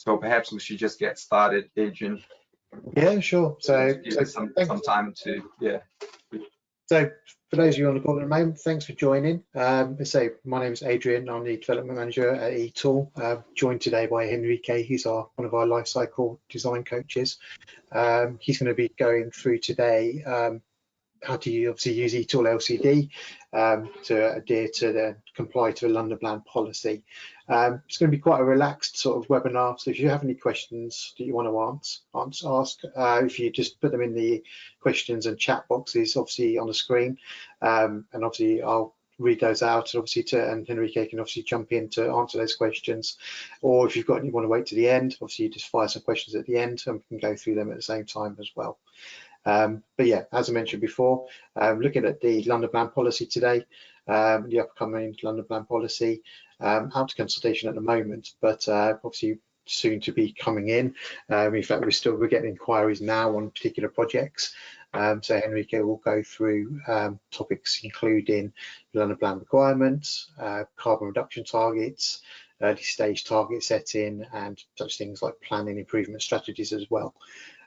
So perhaps we should just get started, Adrian. Yeah, sure. So give us some time to, yeah. So for those of you on the call at the moment, thanks for joining. So my name is Adrian. I'm the development manager at eTool. Joined today by Henrique. He's one of our lifecycle design coaches. He's going to be going through today how to obviously use eToolLCD to adhere to the comply to the London Plan policy. It's going to be quite a relaxed sort of webinar, so if you have any questions that you want to ask, if you just put them in the questions and chat boxes obviously on the screen, and obviously I'll read those out, obviously, and Henrique can obviously jump in to answer those questions. Or if you've got you want to wait to the end, obviously you just fire some questions at the end and we can go through them at the same time as well. But yeah, as I mentioned before, looking at the London Plan policy today, the upcoming London Plan policy, out to consultation at the moment, but obviously soon to be coming in. In fact, we're getting inquiries now on particular projects. So Henrique will go through topics including London Plan requirements, carbon reduction targets, early stage target setting, and such things like planning improvement strategies as well.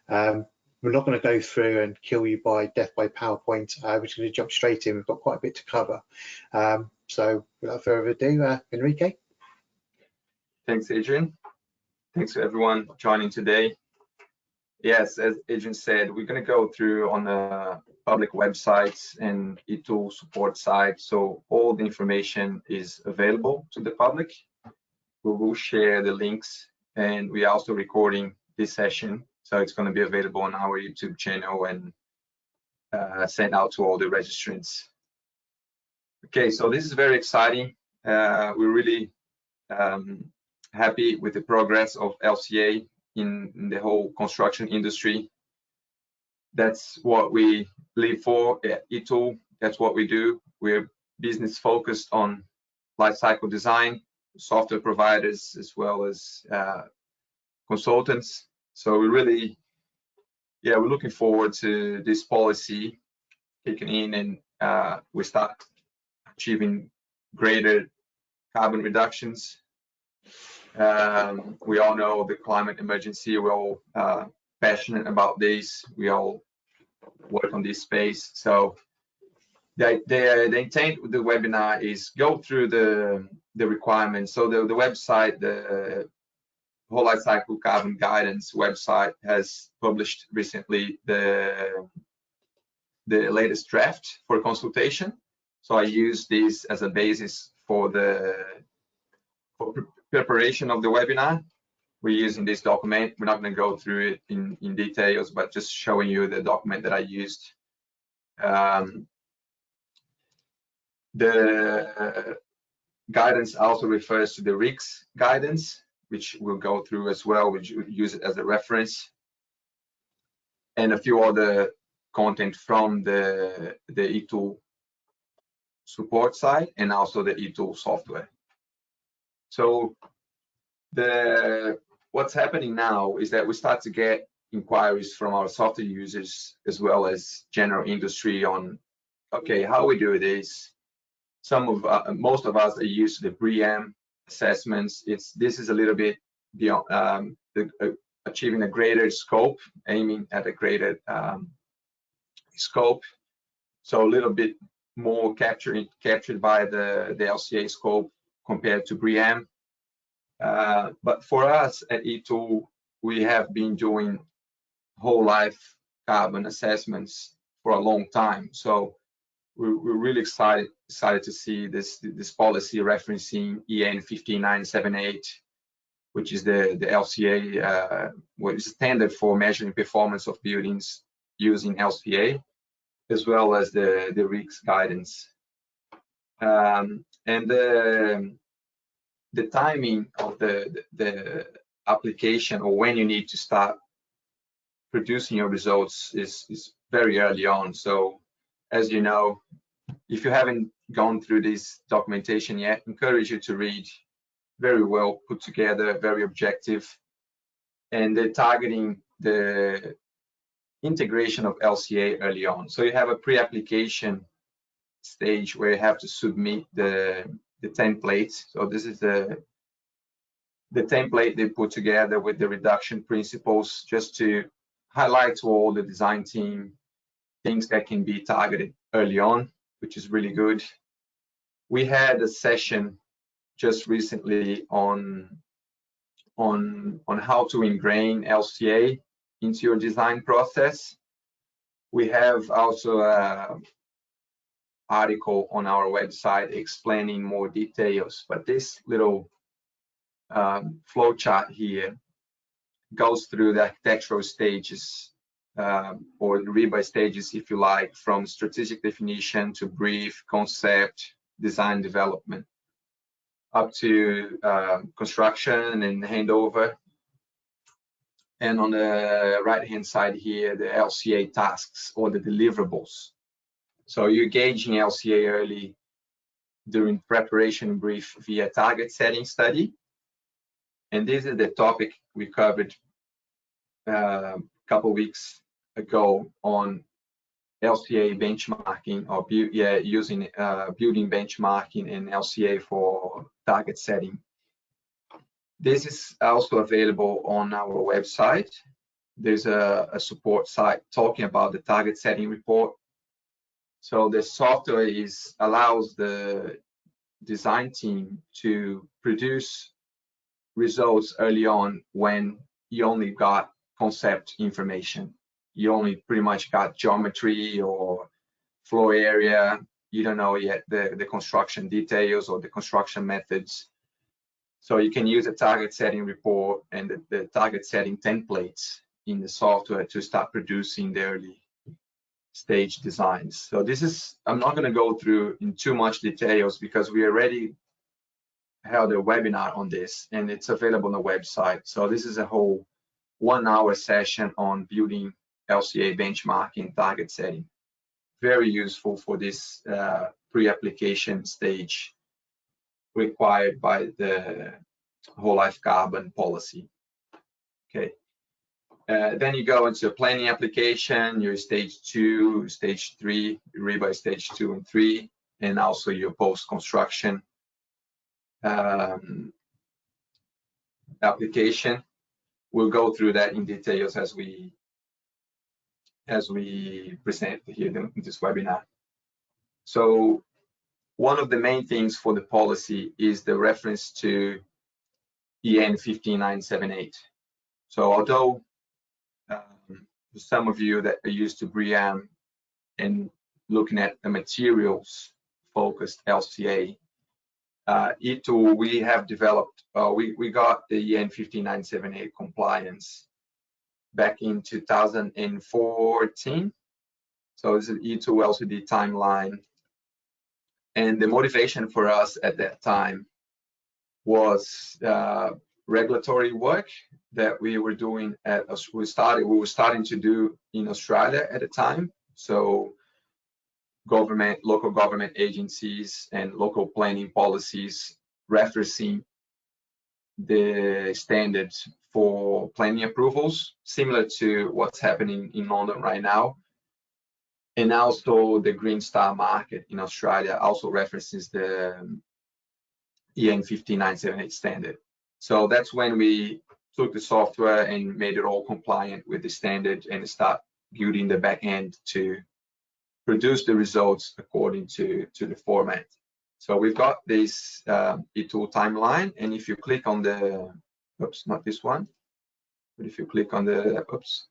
We're not going to go through and kill you by death by PowerPoint. We're just going to jump straight in. We've got quite a bit to cover. So without further ado, Henrique. Thanks, Adrian. Thanks to everyone joining today. Yes, as Adrian said, we're going to go through on the public websites and eTool support site. So all the information is available to the public. We will share the links, and we're also recording this session. So it's going to be available on our YouTube channel and sent out to all the registrants. Okay, so this is very exciting. We're really happy with the progress of LCA in the whole construction industry. That's what we live for at eTool. That's what we do. We're business focused on lifecycle design, software providers, as well as consultants. So we really, yeah, we're looking forward to this policy kicking in, and we start achieving greater carbon reductions. We all know the climate emergency. We're all passionate about this. We all work on this space. So the intent with the webinar is go through the requirements. So the website, the whole Lifecycle Carbon Guidance website, has published recently the latest draft for consultation. So I use this as a basis for preparation of the webinar. We're using this document. We're not going to go through it in details, but just showing you the document that I used. The guidance also refers to the RICS guidance, which we'll go through as well, which we use it as a reference, and a few other content from the eTool support side and also the eTool software. So what's happening now is that we start to get inquiries from our software users as well as general industry on, okay, how we do this. Most of us are used to the Pream assessments. This is a little bit beyond achieving a greater scope, aiming at a greater scope. So a little bit more captured by the LCA scope compared to Pream. But for us at eTool, we have been doing whole life carbon assessments for a long time. So we're really excited to see this policy referencing EN 15978, which is the LCA, what is standard for measuring performance of buildings using LCA, as well as the RICS guidance. And the timing of the application, or when you need to start producing your results, is very early on. So as you know, if you haven't gone through this documentation yet, I encourage you to read. Very well put together, very objective, and they're targeting the integration of LCA early on. So you have a pre-application stage where you have to submit the template. So this is the the template they put together with the reduction principles, just to highlight to all the design team things that can be targeted early on, which is really good. We had a session just recently on how to ingrain LCA into your design process. We have also an article on our website explaining more details, but this little flow chart here goes through the architectural stages or the rebuy stages, if you like, from strategic definition to brief, concept, design development, up to construction and handover. And on the right-hand side here, the LCA tasks or the deliverables. So you're gauging LCA early during preparation brief via target setting study. And this is the topic we covered a couple weeks ago on LCA benchmarking, or using building benchmarking and LCA for target setting. This is also available on our website. There's a support site talking about the target setting report. So the software allows the design team to produce results early on when you only got concept information. You only pretty much got geometry or floor area. You don't know yet the construction details or the construction methods. So you can use a target setting report and the target setting templates in the software to start producing the early stage designs. So this is, I'm not going to go through in too much details because we already held a webinar on this and it's available on the website. So this is a whole 1 hour session on building LCA benchmarking target setting. Very useful for this pre-application stage required by the whole life carbon policy. Okay. Then you go into planning application, your stage 2, stage 3, rebuy stage 2 and 3, and also your post-construction application. We'll go through that in details as we present here in this webinar. So one of the main things for the policy is the reference to EN 15978. So although some of you that are used to BREEAM and looking at the materials focused LCA, eTool, we have developed, we got the EN 15978 compliance back in 2014. So it's an eToolLCD timeline. And the motivation for us at that time was regulatory work that we were doing we were starting to do in Australia at the time. So local government agencies and local planning policies referencing the standards for planning approvals, similar to what's happening in London right now. And also the Green Star market in Australia also references the EN 15978 standard. So that's when we took the software and made it all compliant with the standard and start building the back end to produce the results according to the format. So we've got this eTool timeline, and if you click on the, oops, not this one, but if you click on the, oops,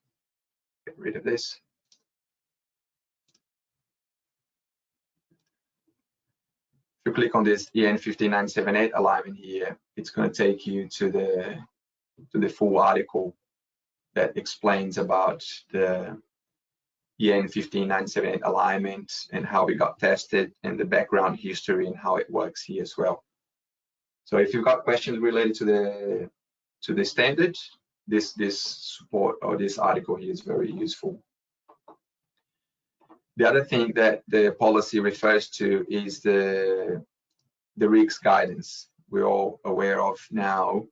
get rid of this. If you click on this EN 15978 alignment here, it's going to take you to the full article that explains about the EN 15978 alignment and how we got tested and the background history and how it works here as well. So if you've got questions related to the standard, this support or this article here is very useful. The other thing that the policy refers to is the RICS guidance we're all aware of now,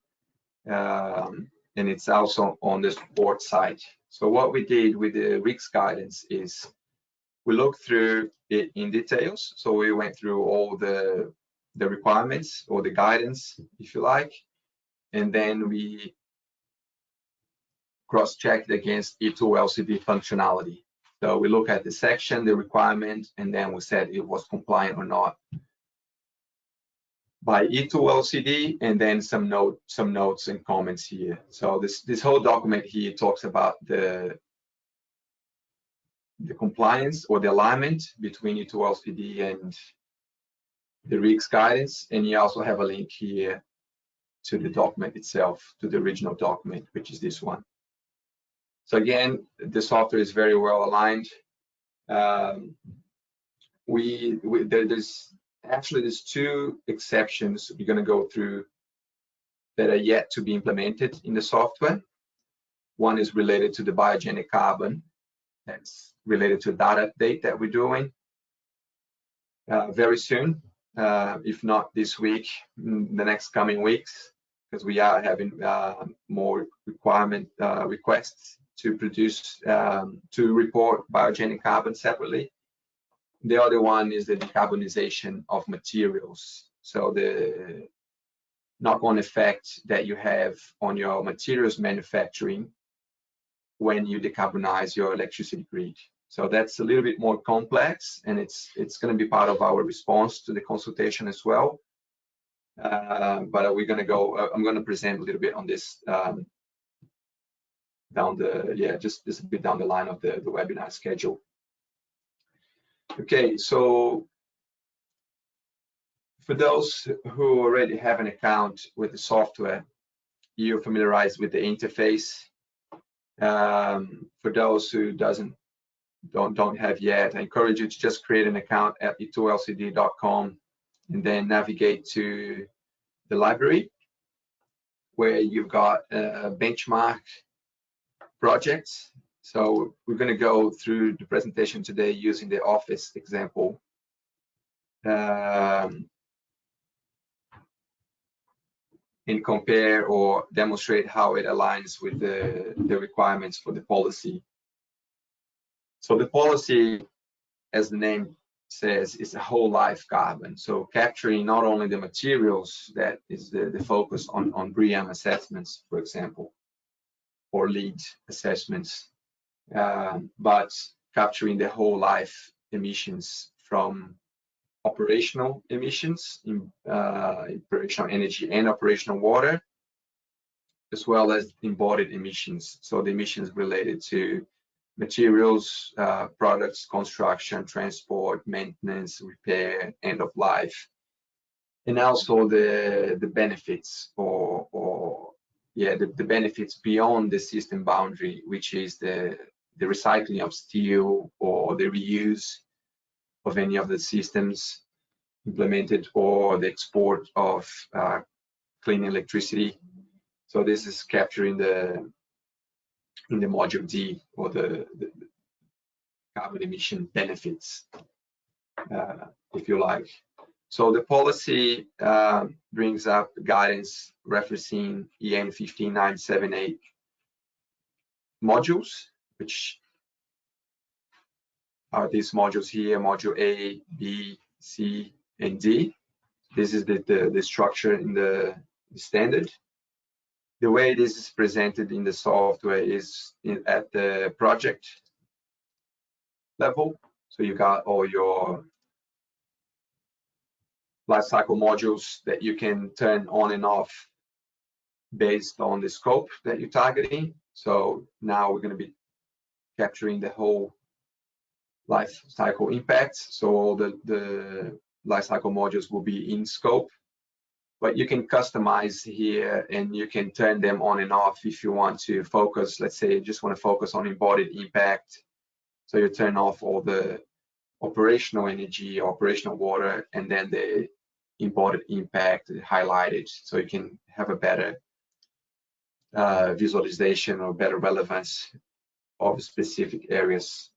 and it's also on the support side. So what we did with the RICS guidance is we looked through it in details. So we went through all the requirements or the guidance, if you like, and then we cross-checked against eToolLCD functionality. So we look at the section, the requirement, and then we said it was compliant or not by eToolLCD, and then some notes and comments here. So this whole document here talks about the compliance or the alignment between eToolLCD and the RIGS guidance, and you also have a link here to the document itself, to the original document, which is this one. So again, the software is very well aligned. There's two exceptions we're going to go through that are yet to be implemented in the software. One is related to the biogenic carbon. That's related to a data update that we're doing very soon, if not this week, in the next coming weeks, because we are having more requests to produce, to report biogenic carbon separately. The other one is the decarbonisation of materials. So the knock-on effect that you have on your materials manufacturing when you decarbonize your electricity grid. So that's a little bit more complex, and it's going to be part of our response to the consultation as well. But we're going to go. I'm going to present a little bit on this just a bit down the line of the webinar schedule. Okay, so for those who already have an account with the software, you're familiarized with the interface. For those who don't have yet, I encourage you to just create an account at eToolLCD.com and then navigate to the library where you've got benchmark projects. So we're going to go through the presentation today using the Office example. And compare or demonstrate how it aligns with the requirements for the policy. So the policy, as the name says, is a whole life carbon. So capturing not only the materials, that is the focus on BREEAM assessments, for example, or LEED assessments, but capturing the whole life emissions from operational emissions in operational energy and operational water, as well as embodied emissions. So the emissions related to materials, products, construction, transport, maintenance, repair, end of life, and also the benefits the benefits beyond the system boundary, which is the recycling of steel or the reuse of any of the systems implemented, or the export of clean electricity. So this is capturing in the module D, or the carbon emission benefits, if you like. So the policy brings up guidance referencing EN 15978 modules, which are these modules here: module A, B, C, and D. This is the structure in the standard. The way this is presented in the software is at the project level. So you got all your lifecycle modules that you can turn on and off based on the scope that you're targeting. So now we're going to be capturing the whole life cycle impacts. So all the life cycle modules will be in scope, but you can customize here and you can turn them on and off if you want to focus. Let's say you just want to focus on embodied impact. So you turn off all the operational energy, operational water, and then the embodied impact highlighted, so you can have a better visualization or better relevance of specific areas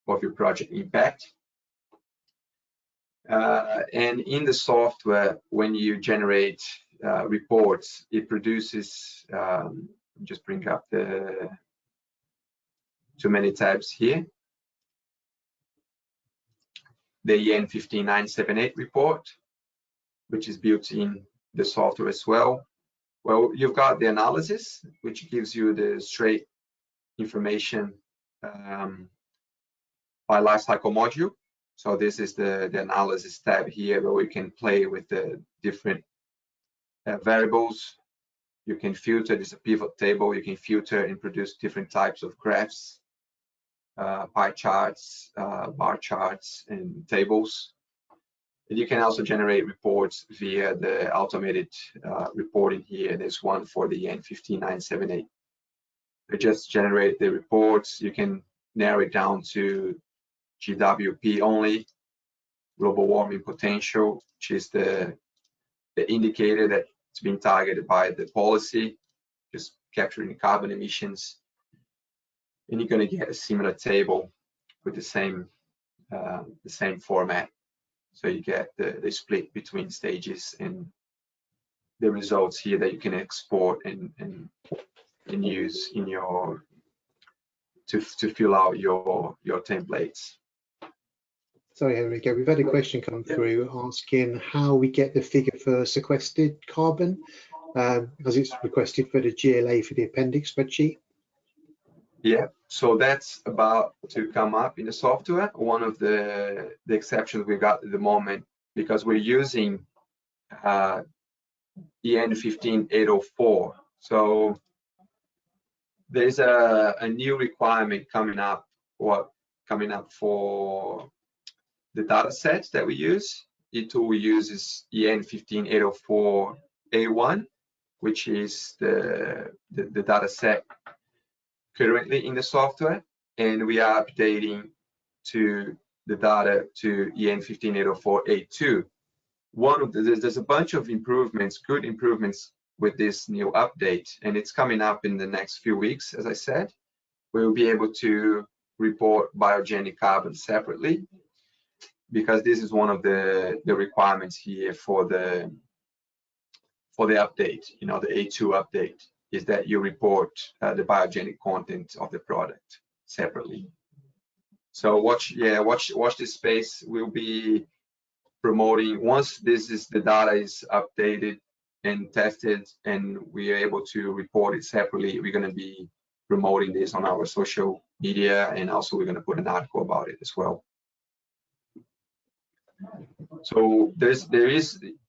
of your project impact. And in the software, when you generate reports, it produces, just bring up the too many tabs here, the EN 15978 report, which is built in the software as well, Well, you've got the analysis, which gives you the straight information by lifecycle module. So this is the analysis tab here, where we can play with the different variables. You can filter. There's a pivot table. You can filter and produce different types of graphs, pie charts, bar charts, and tables. And you can also generate reports via the automated reporting here. There's one for the N15978. You just generate the reports. You can narrow it down to GWP only, global warming potential, which is the indicator that's being targeted by the policy, just capturing carbon emissions. And you're going to get a similar table with the same format. So you get the split between stages and the results here that you can export and use in your to fill out your templates. Sorry, Henrique, we've had a question come through asking how we get the figure for sequestered carbon, because it's requested for the GLA for the appendix spreadsheet. Yeah, so that's about to come up in the software. One of the exceptions we got at the moment, because we're using EN15804. So there's a new requirement coming up for the data sets that we use. eTool uses EN15804A1, which is the data set currently in the software, and we are updating to the data to EN15804A2. There's a bunch of improvements, good improvements with this new update, and it's coming up in the next few weeks. As I said, we'll be able to report biogenic carbon separately, because this is one of the requirements here for the update. You know, the A2 update is that you report the biogenic content of the product separately. So watch this space. We'll be promoting, once the data is updated and tested and we are able to report it separately, we're going to be promoting this on our social media, and also we're going to put an article about it as well. So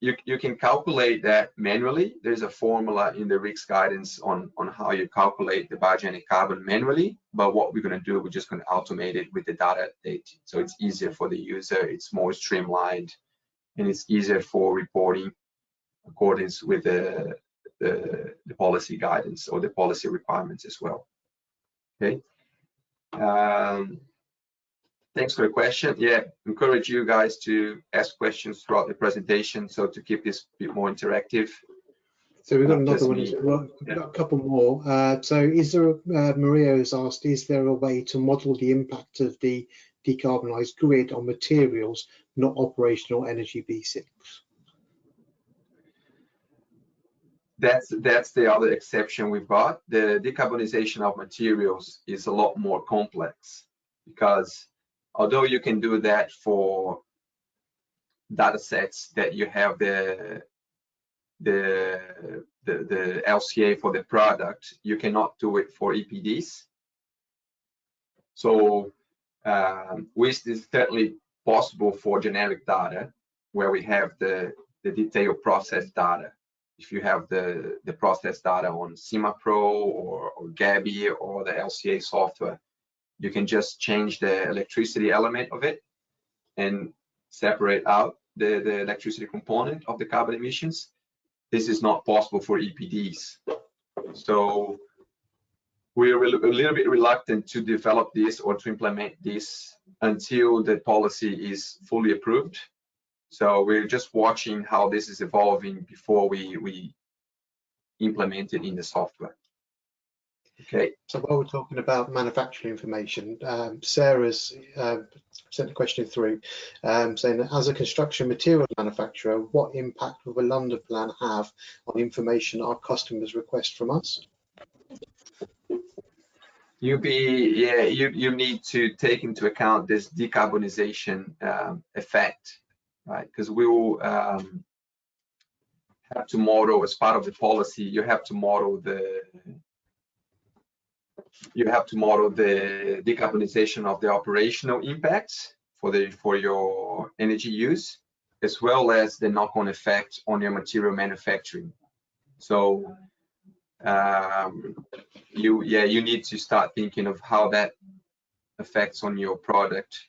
you can calculate that manually. There's a formula in the RICS guidance on how you calculate the biogenic carbon manually, but what we're going to do, we're just going to automate it with the data update. So it's easier for the user, it's more streamlined, and it's easier for reporting accordance with the policy guidance or the policy requirements as well. Okay. Thanks for the question. Yeah, encourage you guys to ask questions throughout the presentation, so to keep this a bit more interactive. So we've got another one as well. We've got a couple more. So is there, Maria has asked, is there a way to model the impact of the decarbonised grid on materials, not operational energy B6? That's the other exception we've got. The decarbonisation of materials is a lot more complex, because although you can do that for data sets that you have the LCA for the product, you cannot do it for EPDs. So which is certainly possible for generic data, where we have the detailed process data. If you have the process data on CIMAPRO or GABI or the LCA software, you can just change the electricity element of it and separate out the electricity component of the carbon emissions. This is not possible for EPDs. So we're a little bit reluctant to develop this or to implement this until the policy is fully approved. So we're just watching how this is evolving before we implement it in the software. Okay. So while we're talking about manufacturing information, Sarah's sent a question through saying that as a construction material manufacturer, what impact will the London plan have on information our customers request from us? You need to take into account this decarbonisation effect, right? Because we will have to model, as part of the policy, you have to model the decarbonization of the operational impacts for your energy use, as well as the knock-on effect on your material manufacturing. So you need to start thinking of how that affects on your product.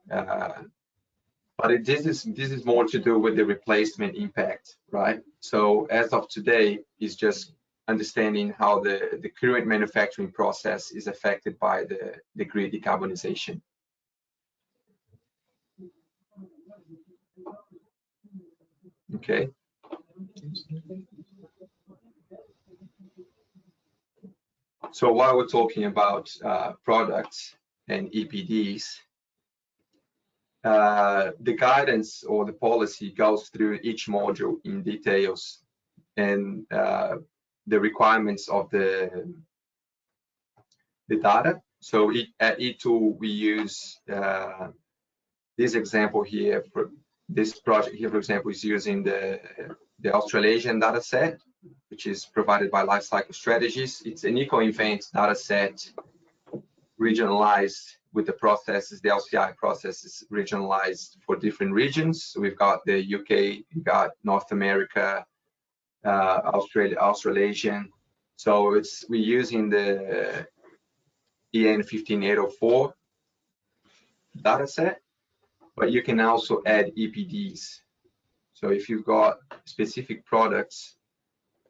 But this is more to do with the replacement impact, right? So as of today, it's just understanding how the current manufacturing process is affected by the grid decarbonization. Okay. So while we're talking about products and EPDs, the guidance or the policy goes through each module in details, and the requirements of the data. So at eTool, we use this example here. For this project here, for example, is using the Australasian data set, which is provided by Lifecycle Strategies. It's an eco-event data set, regionalized with the processes, the LCI processes regionalized for different regions. So we've got the UK, we've got North America, Australasian. So we're using the EN 15804 data set, but you can also add EPDs. So if you've got specific products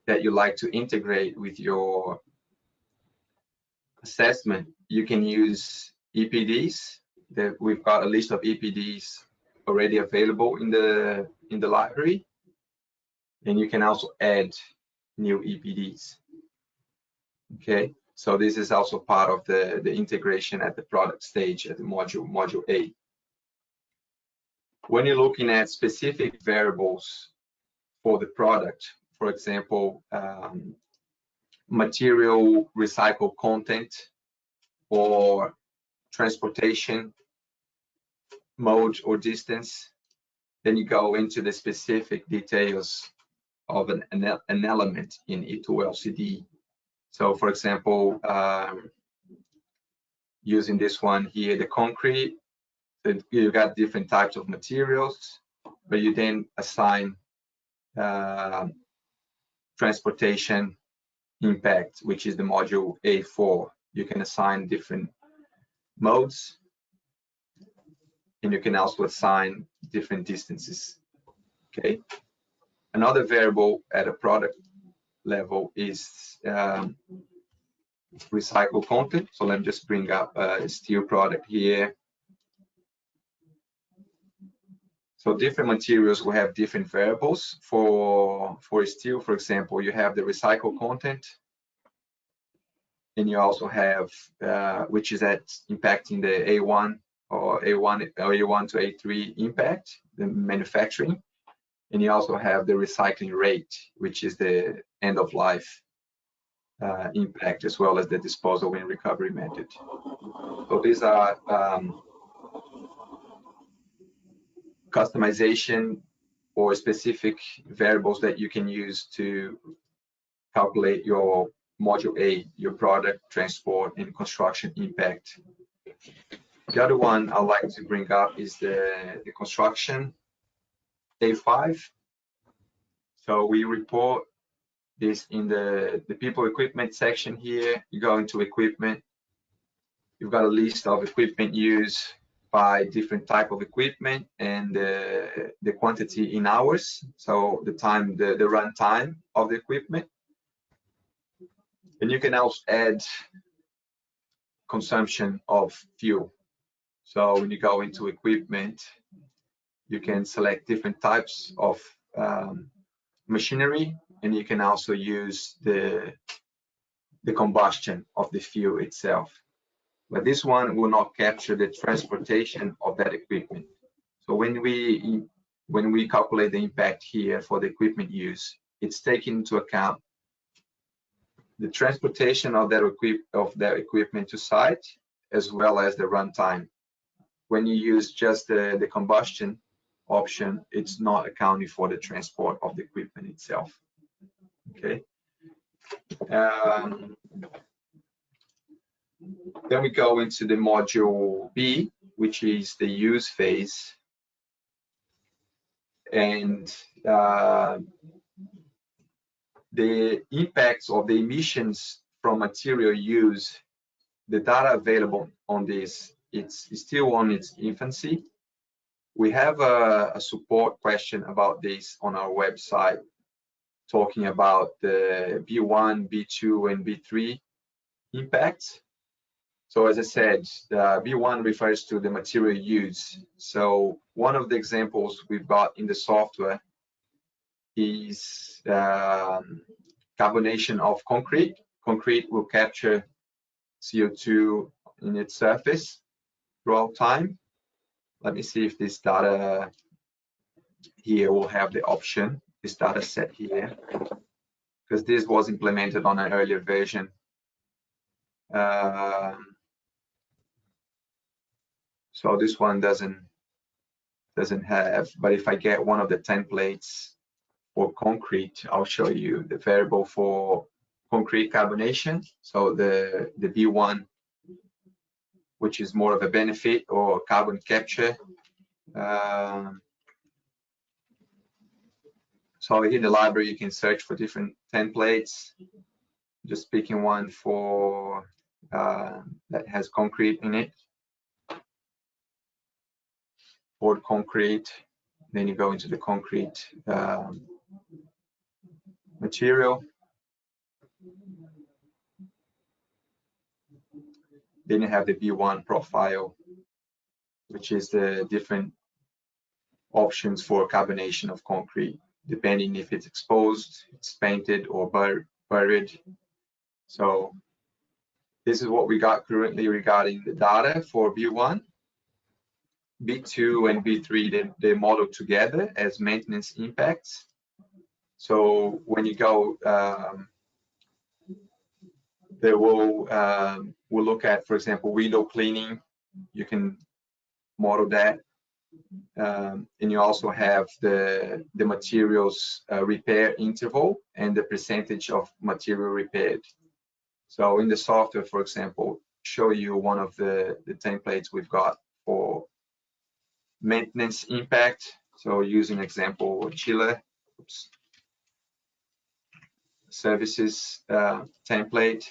that you like to integrate with your assessment, you can use EPDs. We've got a list of EPDs already available in the library, and you can also add new EPDs. Okay, so this is also part of the integration at the product stage at the module A. When you're looking at specific variables for the product, for example, material recycled content or transportation mode or distance, then you go into the specific details of an element in eToolLCD. So for example, using this one here, the concrete, you got different types of materials, but you then assign transportation impact, which is the module A4. You can assign different modes, and you can also assign different distances. Okay. Another variable at a product level is recycled content. So let me just bring up a steel product here. So different materials will have different variables. For steel, for example, you have the recycled content, and you also have which is impacting the A1 or A1 to A3 impact, the manufacturing, and you also have the recycling rate, which is the end of life impact, as well as the disposal and recovery method. So these are customization or specific variables that you can use to calculate your module A, your product, transport, and construction impact. The other one I'd like to bring up is the construction A5. So we report this in the people equipment section here. You go into equipment, you've got a list of equipment used by different type of equipment and the quantity in hours, so the time, the run time of the equipment. And you can also add consumption of fuel. So when you go into equipment, you can select different types of machinery, and you can also use the combustion of the fuel itself. But this one will not capture the transportation of that equipment. So when we calculate the impact here for the equipment use, it's taking into account the transportation of that equipment to site, as well as the runtime. When you use just the combustion option, it's not accounting for the transport of the equipment itself. Okay. Then we go into the module B, which is the use phase. And the impacts of the emissions from material use, the data available on this, it's still on its infancy. We have a support question about this on our website, talking about the B1, B2, and B3 impacts. So as I said, B1 refers to the material use. So one of the examples we've got in the software is carbonation of concrete. Concrete will capture CO2 in its surface throughout time. Let me see if this data here will have the option, this data set here, because this was implemented on an earlier version. So this one doesn't have, but if I get one of the templates for concrete, I'll show you the variable for concrete carbonation. So the B1, which is more of a benefit or carbon capture. So in the library, you can search for different templates. Just picking one for that has concrete in it. Poured concrete, then you go into the concrete material. Then you have the B1 profile, which is the different options for carbonation of concrete, depending if it's exposed, it's painted, or buried. So this is what we got currently regarding the data for B1. B2 and B3, they model together as maintenance impacts. So when you go, they will we'll look at, for example, window cleaning. You can model that, and you also have the materials repair interval and the percentage of material repaired. So in the software, for example, show you one of the templates we've got for maintenance impact. So use an example, chiller, services template.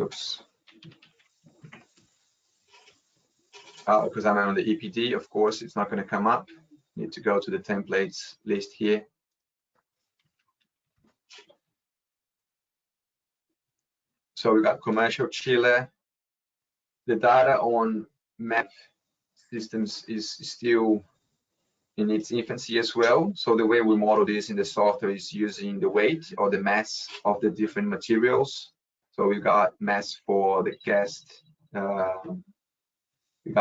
Oops. Because I'm on the EPD, of course, it's not going to come up. Need to go to the templates list here. So we got commercial chiller. The data on map systems is still in its infancy as well. So the way we model this in the software is using the weight or the mass of the different materials. So we've got mass for the gas. We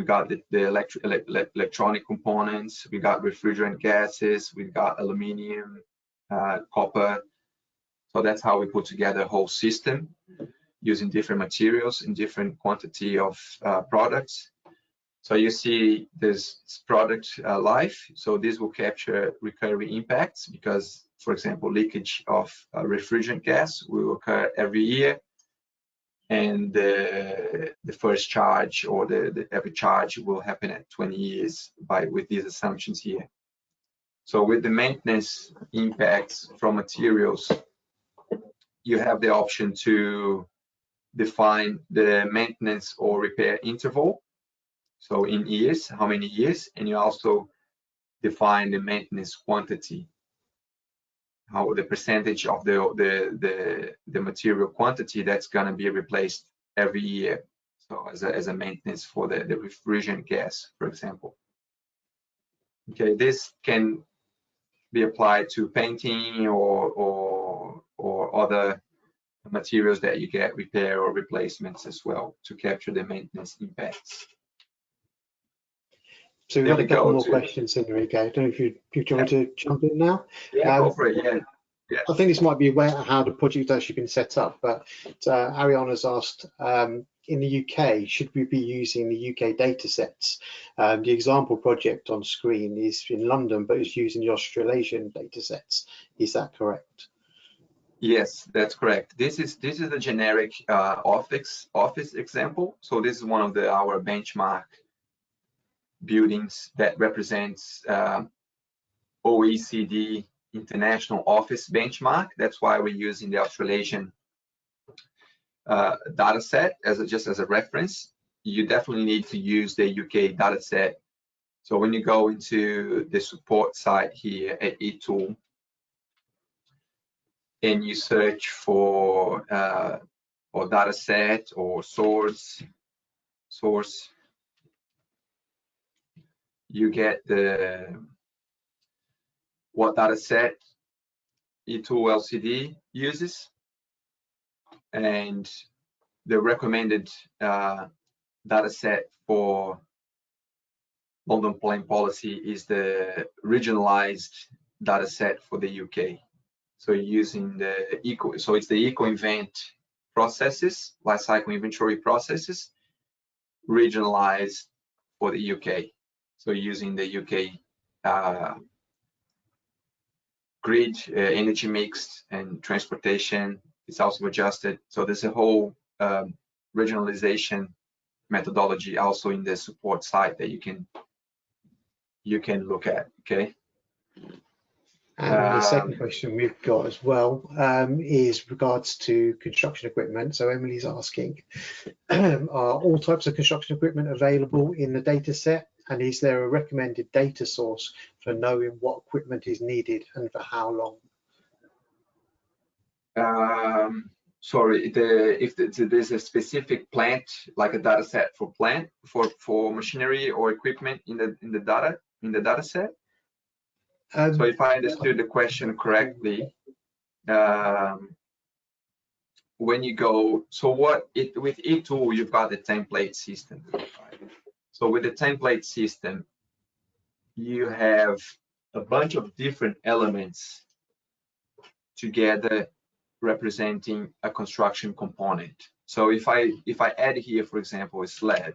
got the electronic components. We got refrigerant gases. We got aluminium, copper. So that's how we put together a whole system using different materials in different quantity of products. So you see this product life. So this will capture recurring impacts because, for example, leakage of refrigerant gas will occur every year. And the first charge or every charge will happen at 20 years with these assumptions here. So with the maintenance impacts from materials, you have the option to define the maintenance or repair interval. So in years, how many years, and you also define the maintenance quantity, how the percentage of the material quantity that's going to be replaced every year. So as a maintenance for the refrigerant gas, for example. Okay, this can be applied to painting or other materials that you get repair or replacements as well to capture the maintenance impacts. So we've got a couple more questions, Henrique. I don't know if you want to jump in now. Yeah, go for it. Yeah. I think this might be how the project's actually been set up, but Adrian has asked, in the UK, should we be using the UK data sets? The example project on screen is in London, but it's using the Australasian data sets. Is that correct? Yes, that's correct. This is the generic office example. So this is one of our benchmark buildings that represents OECD International Office benchmark. That's why we're using the Australasian data set just as a reference. You definitely need to use the UK data set. So when you go into the support site here at eTool and you search for data set or source, you get what data set eToolLCD uses, and the recommended data set for London Plan Policy is the regionalized data set for the UK. So using the it's the eco-event processes, lifecycle inventory processes, regionalized for the UK. So using the UK grid, energy mix, and transportation, it's also adjusted. So there's a whole regionalization methodology also in the support site that you can look at. Okay. And the second question we've got as well is regards to construction equipment. So Emily's asking, are all types of construction equipment available in the data set? And is there a recommended data source for knowing what equipment is needed and for how long? Sorry, if there's a specific plant, like a data set for plant, for machinery or equipment in the data set. So if I understood the question correctly, when you go, with eTool, you've got the template system. So with the template system, you have a bunch of different elements together representing a construction component. So if I add here, for example, a slab,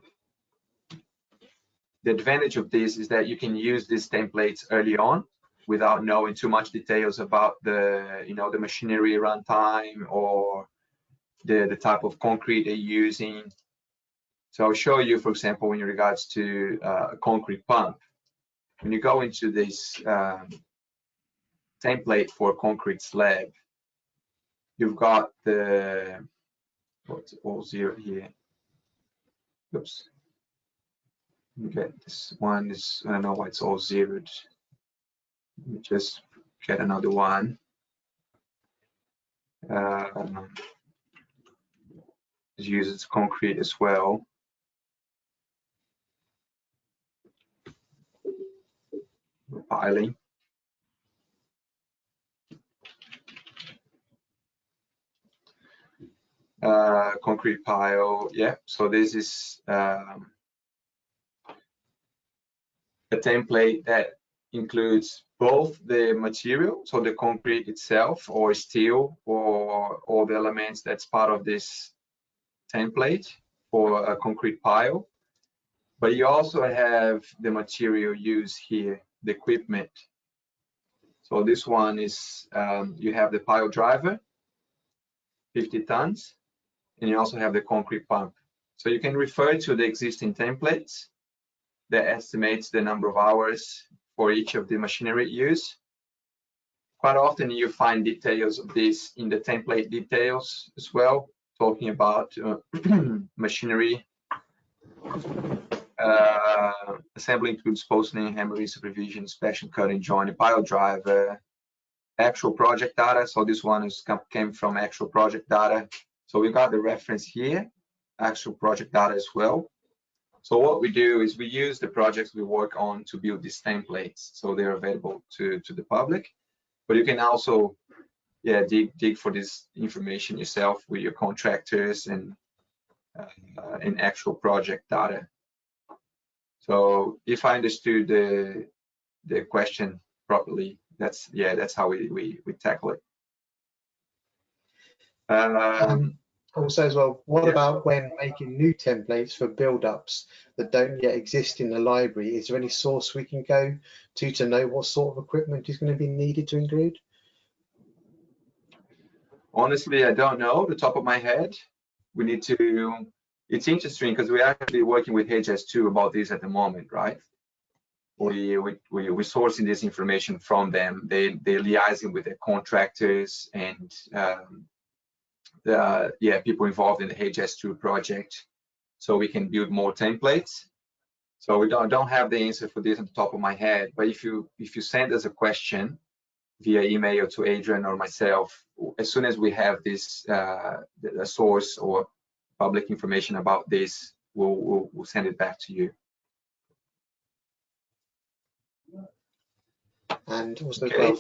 the advantage of this is that you can use these templates early on without knowing too much details about the machinery runtime or the type of concrete they're using. So I'll show you, for example, in regards to a concrete pump. When you go into this template for a concrete slab, you've got what's all zero here. Oops. You get this one is, I don't know why it's all zeroed. Let me just get another one. It uses concrete as well. Piling. Concrete pile, yeah. So this is a template that includes both the material, so the concrete itself or steel or all the elements that's part of this template for a concrete pile. But you also have the material used here, the equipment. So this one is, you have the pile driver, 50 tons, and you also have the concrete pump. So you can refer to the existing templates that estimates the number of hours for each of the machinery used. Quite often you find details of this in the template details as well, talking about machinery. Assembly includes posting, hammering, supervision, inspection, cutting, joining, pile driver, actual project data. So this one came from actual project data. So we got the reference here, actual project data as well. So what we do is we use the projects we work on to build these templates, so they're available to the public. But you can also, dig for this information yourself with your contractors and actual project data. So if I understood the question properly, that's how we tackle it. Also as well, what about when making new templates for build-ups that don't yet exist in the library? Is there any source we can go to know what sort of equipment is going to be needed to include? Honestly, I don't know the top of my head. We need to, it's interesting because we're actually working with HS2 about this at the moment, right? We're sourcing this information from them. They're liaising with their contractors and people involved in the HS2 project, so we can build more templates. So we don't have the answer for this on the top of my head, but if you send us a question via email to Adrian or myself, as soon as we have this a source or public information about this, we'll send it back to you. And also as well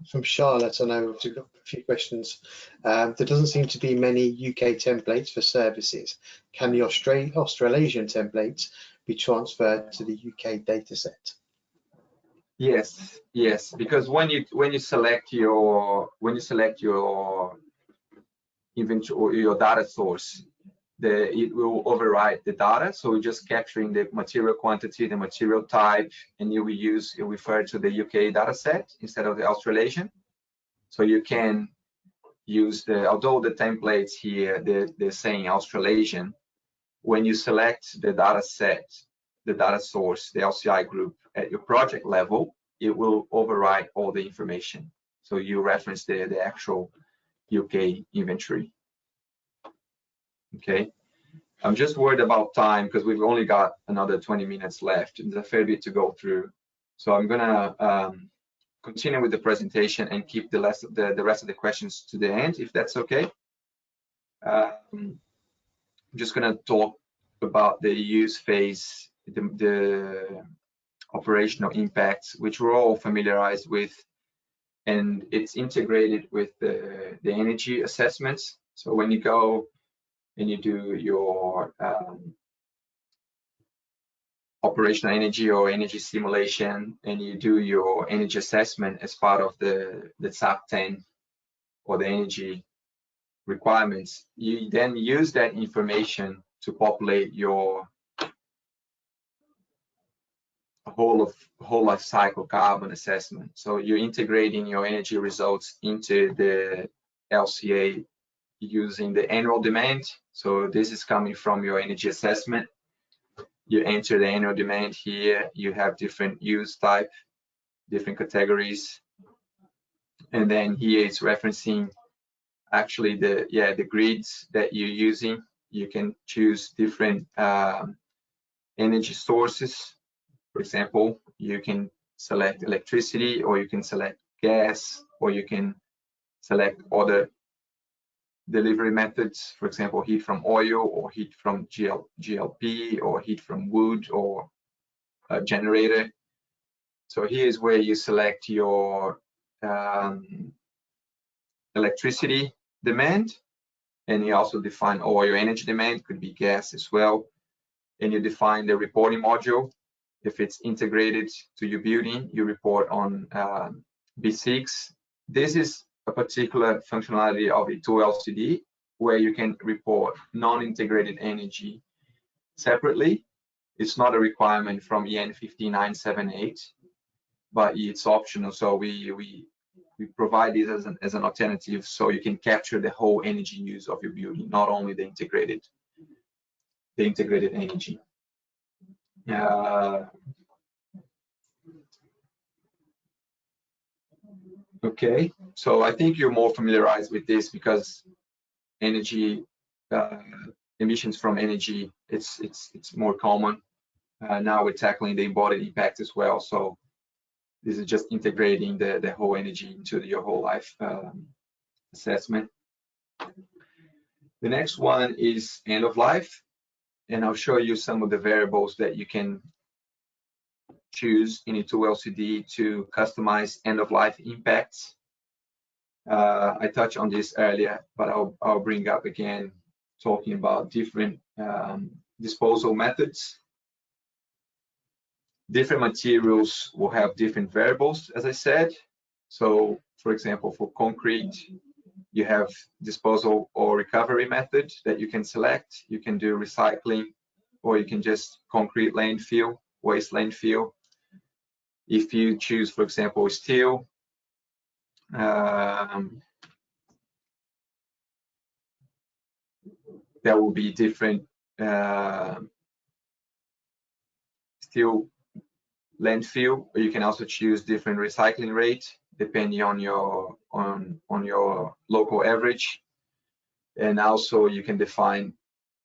from Charlotte, I know we've got a few questions. There doesn't seem to be many UK templates for services. Can the Australasian templates be transferred to the UK dataset? Yes, because when you select your inventory or your data source, it will override the data. So we're just capturing the material quantity, the material type, and you will refer to the UK data set instead of the Australasian. So you can use although the templates here, they're saying Australasian, when you select the data set, the data source, the LCI group at your project level, it will override all the information. So you reference the actual UK inventory. Okay, I'm just worried about time because we've only got another 20 minutes left. There's a fair bit to go through. So I'm gonna continue with the presentation and keep the rest of the questions to the end, if that's okay. I'm just gonna talk about the use phase, the operational impacts, which we're all familiarized with, and it's integrated with the energy assessments. So when you go and you do your operational energy or energy simulation, and you do your energy assessment as part of the SAP 10 or the energy requirements, you then use that information to populate your whole life cycle carbon assessment. So you're integrating your energy results into the LCA using the annual demand. So this is coming from your energy assessment. You enter the annual demand here. You have different use type, different categories, and then here it's referencing actually the grids that you're using. You can choose different energy sources. For example, you can select electricity, or you can select gas, or you can select other delivery methods, for example, heat from oil, or heat from GLP, or heat from wood, or a generator. So here's where you select your electricity demand, and you also define your energy demand, could be gas as well, and you define the reporting module. If it's integrated to your building, you report on B6. This is a particular functionality of eToolLCD, where you can report non-integrated energy separately. It's not a requirement from EN 15978, but it's optional. So we provide this as an alternative, so you can capture the whole energy use of your building, not only the integrated energy. Okay, so I think you're more familiarized with this because energy emissions from energy, it's more common. Now we're tackling the embodied impact as well. So this is just integrating the whole energy into your whole life assessment. The next one is end of life, and I'll show you some of the variables that you can choose in eToolLCD to customize end of life impacts. I touched on this earlier, but I'll bring up again, talking about different disposal methods. Different materials will have different variables, as I said. So, for example, for concrete, You have disposal or recovery method that you can select. You can do recycling, or you can just concrete landfill, waste landfill. If you choose, for example, steel, there will be different steel landfill. You can also choose different recycling rate depending on your local average, and also you can define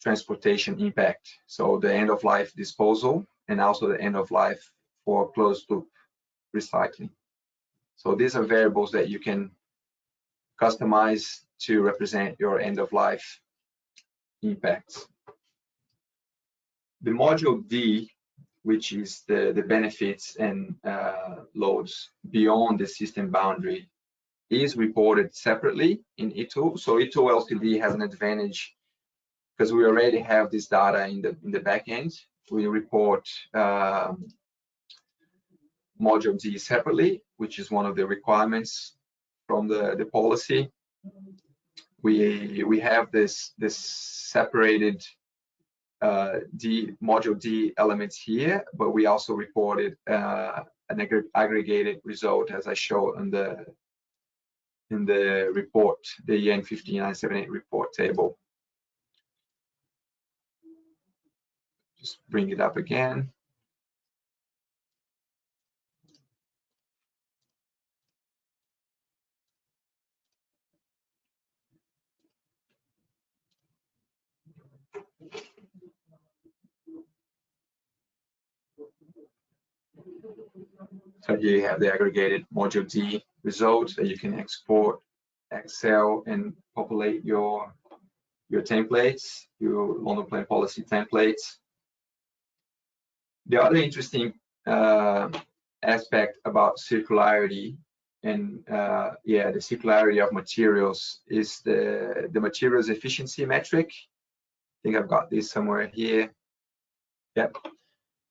transportation impact, so the end of life disposal and also the end of life for closed loop recycling. So these are variables that you can customize to represent your end of life impacts. The module D, which is the benefits and loads beyond the system boundary, is reported separately in eTool. So eToolLCD has an advantage because we already have this data in the back end. We report module D separately, which is one of the requirements from the policy. We have this separated module D elements here, but we also reported an aggregated result, as I showed in the report, the EN 50978 report table. Just bring it up again. So here you have the aggregated module D results that you can export, Excel, and populate your templates, your London Plan Policy templates. The other interesting aspect about circularity and the circularity of materials is the materials efficiency metric. I think I've got this somewhere here. Yep.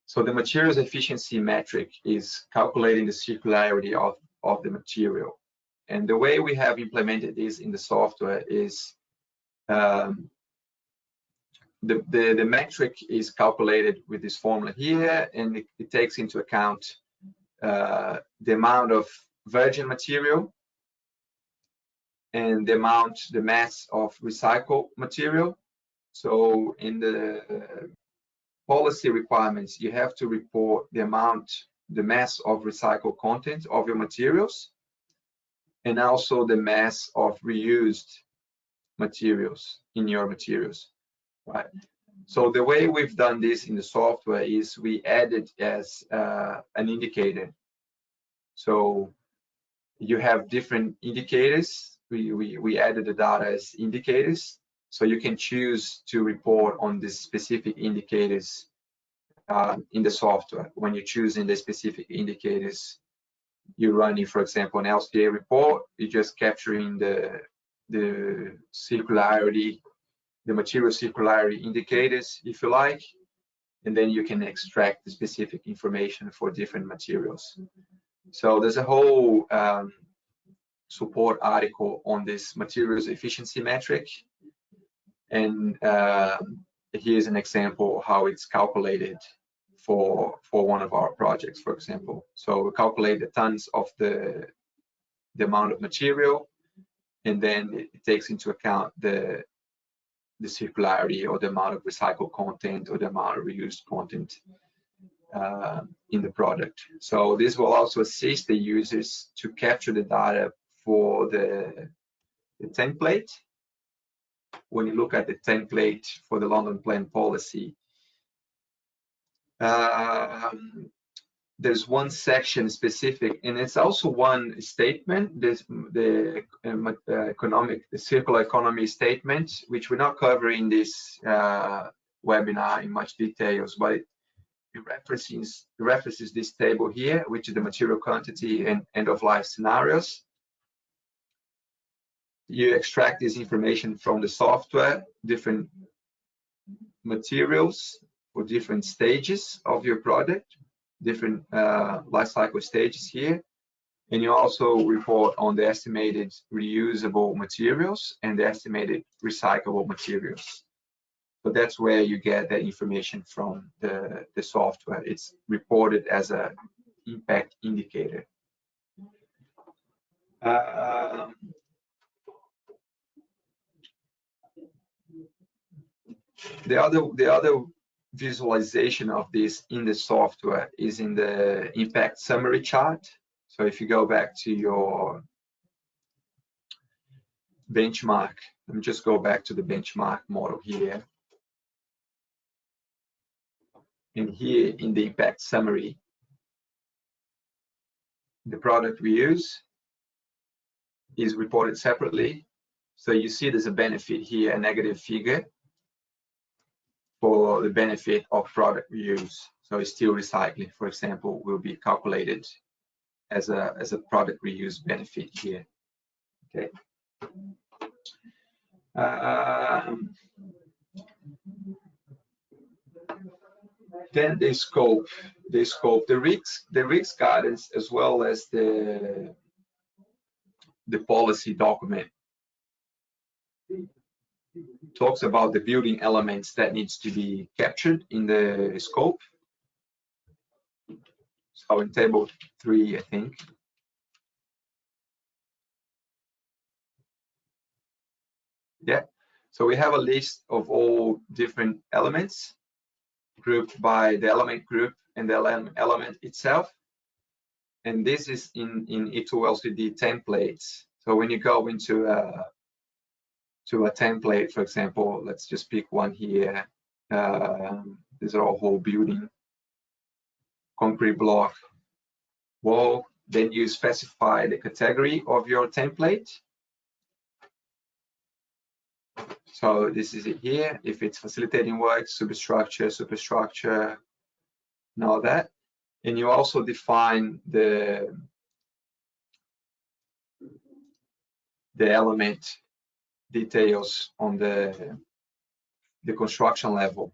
So the materials efficiency metric is calculating the circularity of the material. And the way we have implemented this in the software is the metric is calculated with this formula here, and it takes into account the amount of virgin material and the mass of recycled material. So in the policy requirements, you have to report the mass of recycled content of your materials, and also the mass of reused materials in your materials, right? So the way we've done this in the software is we added as an indicator. So you have different indicators. We added the data as indicators. So you can choose to report on the specific indicators in the software. When you're choosing the specific indicators, you're running, for example, an LCA report. You're just capturing the circularity, the material circularity indicators, if you like, and then you can extract the specific information for different materials. So there's a whole support article on this materials efficiency metric. And here's an example of how it's calculated for one of our projects, for example. So we calculate the tons of the amount of material, and then it takes into account the circularity, or the amount of recycled content, or the amount of reused content in the product. So this will also assist the users to capture the data for the template. When you look at the template for the London Plan Policy, there's one section specific, and it's also one statement, the circular economy statement, which we're not covering in this webinar in much details, but it references this table here, which is the material quantity and end-of-life scenarios. You extract this information from the software, different materials for different stages of your product, different life cycle stages here. And you also report on the estimated reusable materials and the estimated recyclable materials. So that's where you get that information from the software. It's reported as an impact indicator. The other visualization of this in the software is in the impact summary chart. So if you go back to your benchmark, let me just go back to the benchmark model here. And here in the impact summary, the product we use is reported separately. So you see there's a benefit here, a negative figure for the benefit of product reuse. So it's still recycling, for example, will be calculated as a product reuse benefit here. Okay. Then the scope, the risks guidance, as well as the policy document, talks about the building elements that needs to be captured in the scope. So in table 3, I think. Yeah, so we have a list of all different elements grouped by the element group and the element itself. And this is in eToolLCD templates. So when you go into a template, for example, let's just pick one here. These are all whole building, concrete block, wall. Then you specify the category of your template. So this is it here. If it's facilitating work, superstructure, and all that. And you also define the element details on the construction level.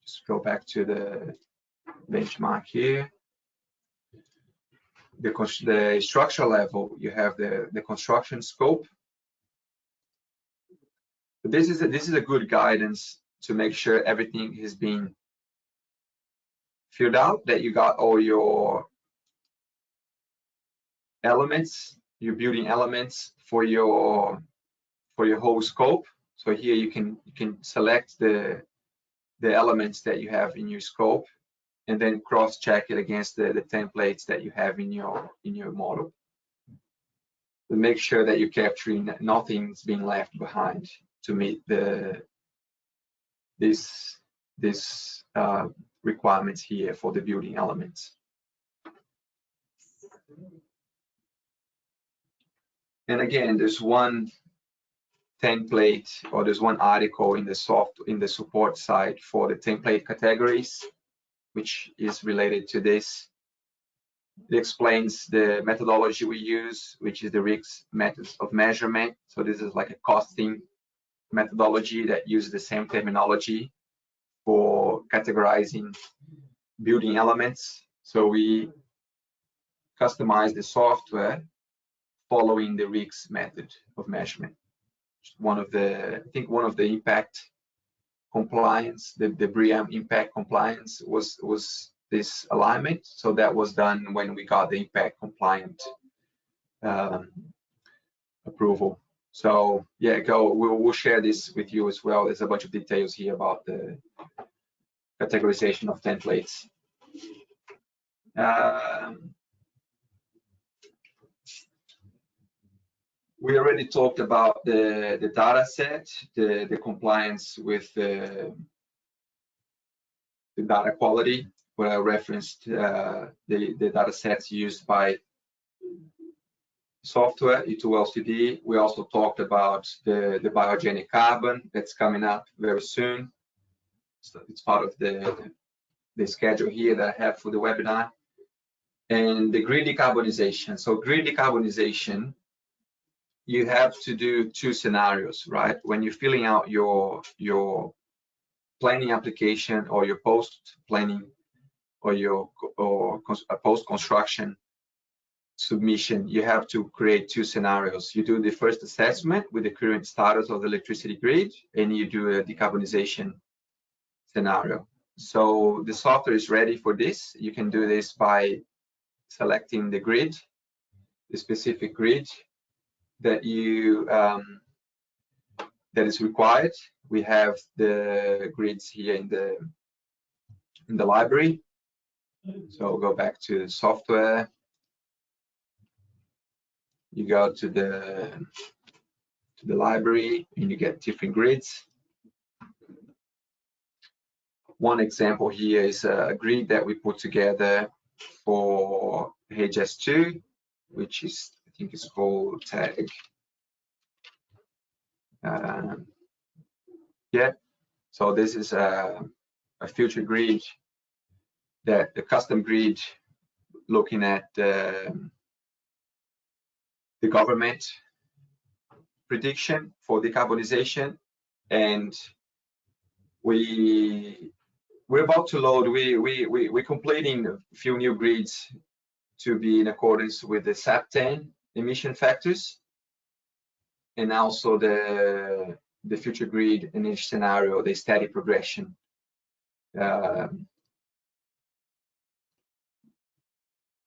Just go back to the benchmark here. The structure level, you have the construction scope. But this is a good guidance to make sure everything has been filled out, that you got all your elements, your building elements for your whole scope. So here you can select the elements that you have in your scope, and then cross-check it against the templates that you have in your model. To make sure that you're capturing nothing's being left behind to meet this requirements here for the building elements. And again, there's one template, or there's one article in the support side for the template categories, which is related to this. It explains the methodology we use, which is the RICS methods of measurement. So this is like a costing methodology that uses the same terminology for categorizing building elements. So we customize the software following the RICS method of measurement. I think one of the impact compliance, the BREEAM impact compliance was this alignment. So that was done when we got the impact compliant approval. So yeah, we'll share this with you as well. There's a bunch of details here about the categorization of templates. We already talked about the data set, the compliance with the data quality, where I referenced the data sets used by software, eToolLCD. We also talked about the biogenic carbon that's coming up very soon. So it's part of the schedule here that I have for the webinar. And the green decarbonization. So green decarbonization, you have to do two scenarios, right? When you're filling out your planning application or your post-planning a post-construction submission, you have to create two scenarios. You do the first assessment with the current status of the electricity grid, and you do a decarbonization scenario. So the software is ready for this. You can do this by selecting the grid, the specific grid that you that is required. We have the grids here in the library. So go back to the software. You go to the library and you get different grids. One example here is a grid that we put together for HS2, which is, I think it's called tag. Yeah, so this is a future grid, that the custom grid looking at the government prediction for decarbonization, and we're about to load. We're completing a few new grids to be in accordance with the SAP10 emission factors, and also the future grid in each scenario, the steady progression.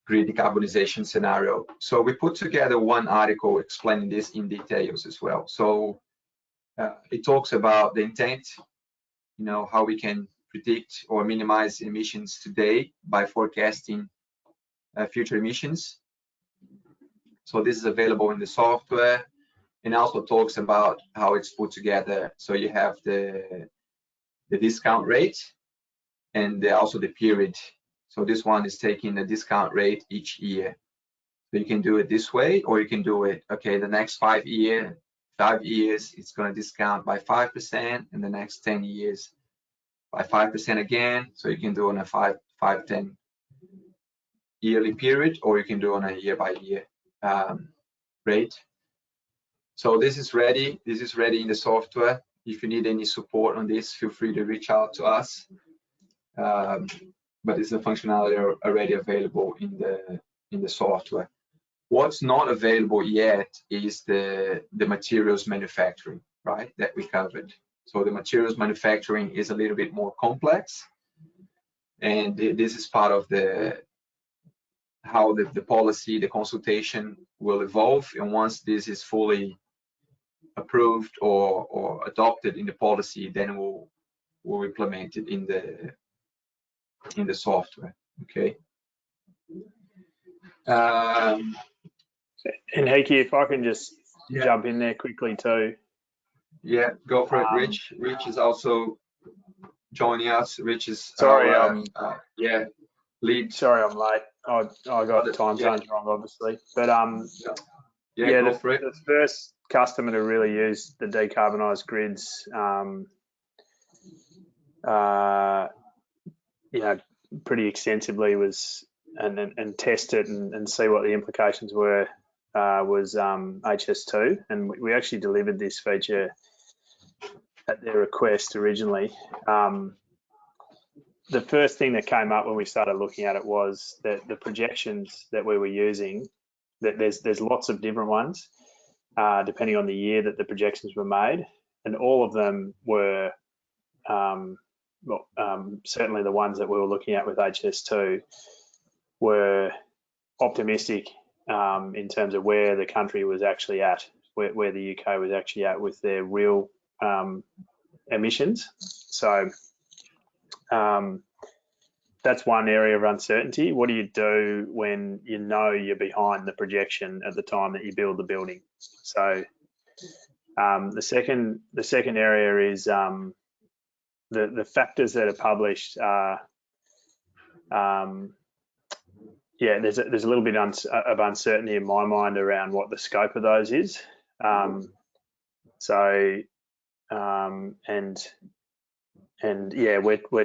Grid decarbonization scenario. So we put together one article explaining this in details as well. So it talks about the intent, how we can predict or minimize emissions today by forecasting future emissions. So this is available in the software, and also talks about how it's put together. So you have the discount rate and also the period. So this one is taking the discount rate each year. So you can do it this way, or you can do it, okay, the next 5 years, it's going to discount by 5%, and the next 10 years by 5% again. So you can do on a 5-10 yearly period, or you can do on a year-by-year rate. So this is ready. This is ready in the software. If you need any support on this, feel free to reach out to us. But it's a functionality already available in the software. What's not available yet is the materials manufacturing, right, that we covered. So the materials manufacturing is a little bit more complex, and this is part of how the policy, the consultation will evolve. And once this is fully approved or adopted in the policy, then we'll implement it in the software. Okay. Henrique, if I can just jump in there quickly too. Yeah, go for it, Rich. Rich is also joining us. Rich is sorry, lead. Sorry, I'm late. I got the time zones wrong, obviously. But the first customer to really use the decarbonised grids, pretty extensively was and test it and see what the implications were was HS2, and we actually delivered this feature at their request originally. The first thing that came up when we started looking at it was that the projections that we were using, that there's lots of different ones depending on the year that the projections were made, and all of them were certainly the ones that we were looking at with HS2 were optimistic in terms of where the country was actually at, where the UK was actually at with their real emissions. So that's one area of uncertainty. What do you do when you know you're behind the projection at the time that you build the building? So the second area is the factors that are published are there's a little bit of uncertainty in my mind around what the scope of those is. We're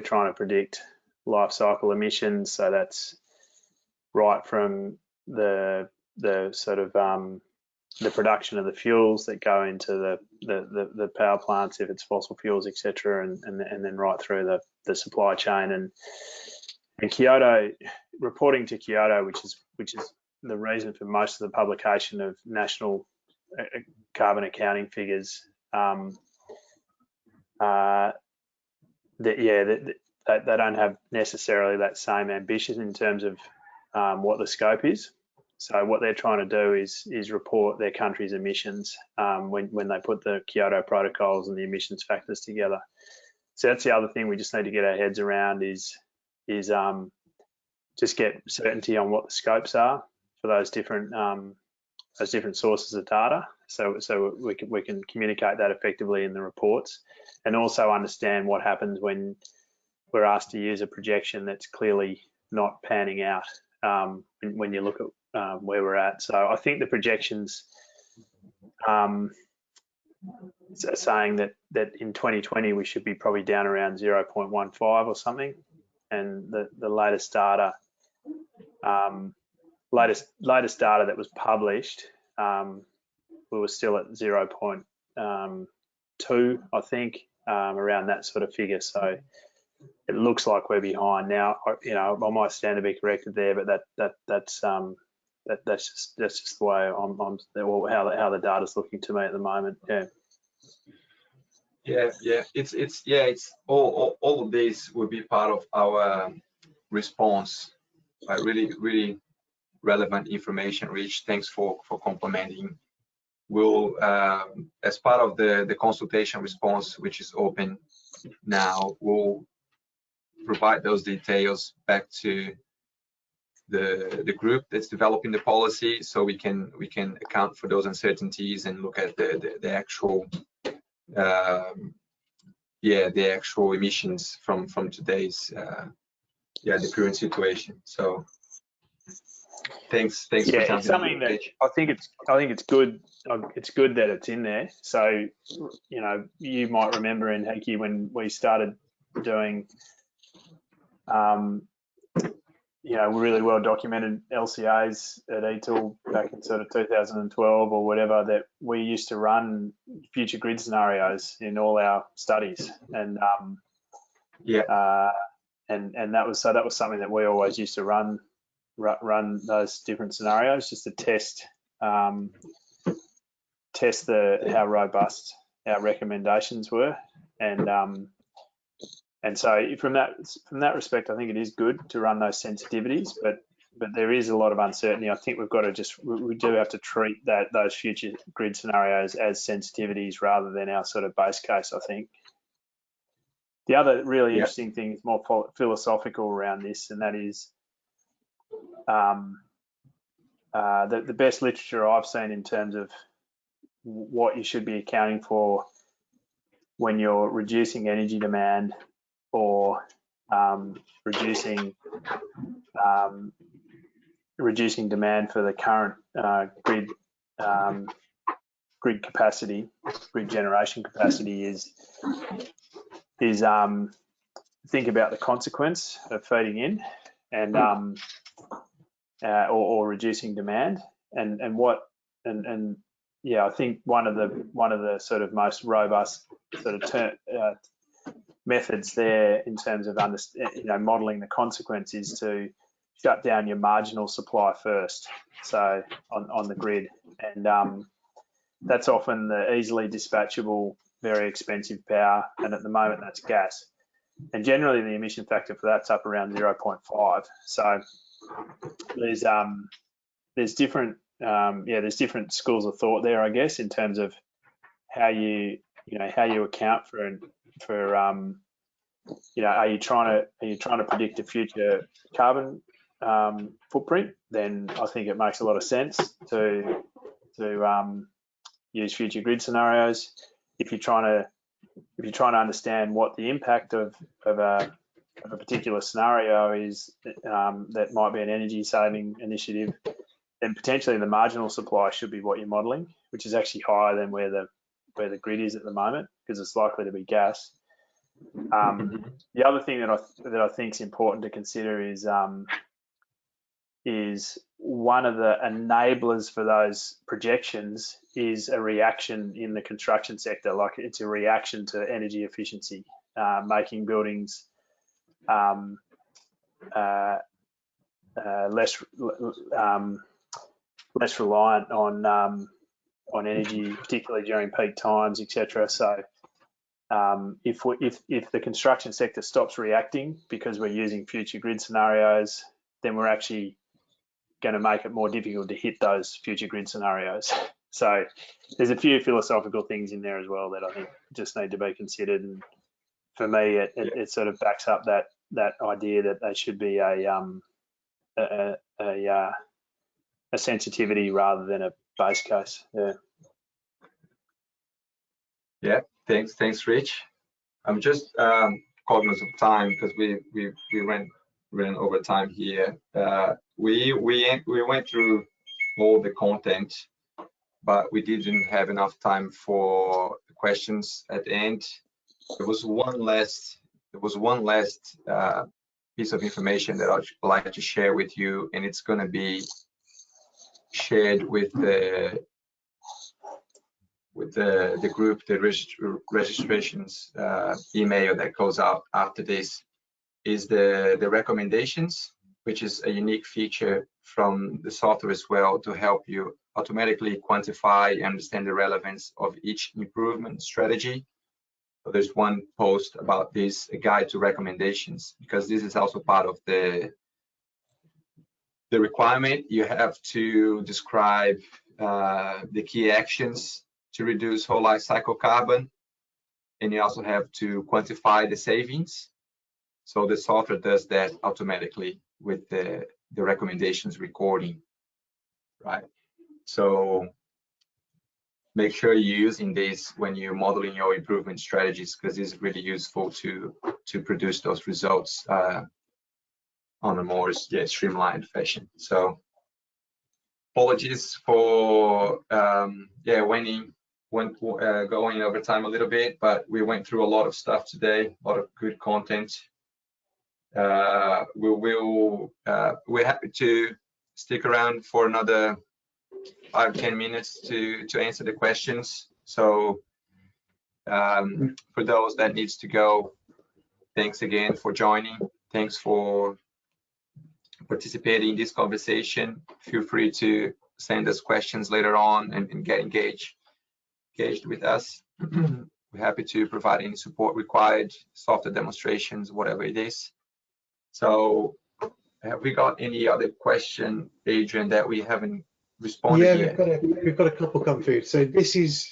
trying to predict life cycle emissions, so that's right from the sort of the production of the fuels that go into the power plants if it's fossil fuels, etc., and then right through the supply chain And Kyoto, reporting to Kyoto, which is the reason for most of the publication of national carbon accounting figures, they don't have necessarily that same ambition in terms of what the scope is. So what they're trying to do is report their country's emissions when they put the Kyoto protocols and the emissions factors together. So that's the other thing we just need to get our heads around is just get certainty on what the scopes are for those different sources of data, so we can communicate that effectively in the reports, and also understand what happens when we're asked to use a projection that's clearly not panning out when you look at where we're at. So I think the projections saying that in 2020 we should be probably down around 0.15 or something, and the latest data latest data that was published, we were still at 0.2, I think, around that sort of figure. So it looks like we're behind now. You know, I might stand to be corrected there, but that's just the way how the data's looking to me at the moment. Yeah. It's all of these will be part of our response. Really relevant information, Rich. Thanks for complimenting. We'll, as part of the consultation response, which is open now, we'll provide those details back to the group that's developing the policy, so we can account for those uncertainties and look at the actual the actual emissions from today's the current situation. So thanks for it's something that I think it's good. It's good that it's in there. So, you know, you might remember, Henrique, when we started doing really well documented LCAs at eTool back in sort of 2012 or whatever, that we used to run future grid scenarios in all our studies, and that was something that we always used to run those different scenarios just to test how robust our recommendations were, and so from that respect, I think it is good to run those sensitivities, but there is a lot of uncertainty. I think we do have to treat those future grid scenarios as sensitivities rather than our sort of base case, I think. The other really interesting thing is more philosophical around this, and that is the best literature I've seen in terms of what you should be accounting for when you're reducing energy demand or reducing demand for the current grid capacity, grid generation capacity is think about the consequence of feeding in and or reducing demand, and I think one of the sort of most robust sort of methods there in terms of modeling the consequence is to shut down your marginal supply first, so on the grid, and that's often the easily dispatchable, very expensive power, and at the moment that's gas, and generally the emission factor for that's up around 0.5. So there's different schools of thought there, I guess, in terms of how you account for are you trying to predict a future carbon footprint? Then I think it makes a lot of sense to use future grid scenarios. If you're trying to understand what the impact of a particular scenario is, that might be an energy saving initiative, then potentially the marginal supply should be what you're modelling, which is actually higher than where the grid is at the moment, because it's likely to be gas. The other thing that I think is important to consider is one of the enablers for those projections is a reaction in the construction sector. Like, it's a reaction to energy efficiency, making buildings less reliant on energy, particularly during peak times, etc. So if the construction sector stops reacting because we're using future grid scenarios, then we're actually going to make it more difficult to hit those future grid scenarios. So there's a few philosophical things in there as well that I think just need to be considered. And for me, it sort of backs up that idea that they should be a sensitivity rather than a base case. Yeah, thanks, Rich. I'm just cognizant of time because we ran over time here. We went through all the content, but we didn't have enough time for the questions at the end. There was one last piece of information that I'd like to share with you, and it's going to be shared with the group, the registrations email that goes out after this, is the recommendations, which is a unique feature from the software as well to help you automatically quantify and understand the relevance of each improvement strategy. So there's one post about this, a guide to recommendations, because this is also part of the requirement. You have to describe the key actions to reduce whole life cycle carbon, and you also have to quantify the savings. So the software does that automatically with the recommendations recording, right? So make sure you're using this when you're modeling your improvement strategies, because it's really useful to produce those results on a more streamlined fashion. So apologies for going over time a little bit, but we went through a lot of stuff today, a lot of good content. We're happy to stick around for another 5-10 minutes to answer the questions. So for those that needs to go, thanks again for joining. Thanks for participating in this conversation. Feel free to send us questions later on and get engaged with us. We're happy to provide any support required, software demonstrations, whatever it is. So have we got any other question, Adrian, that we haven't responded yet? We've got a couple come through. So this is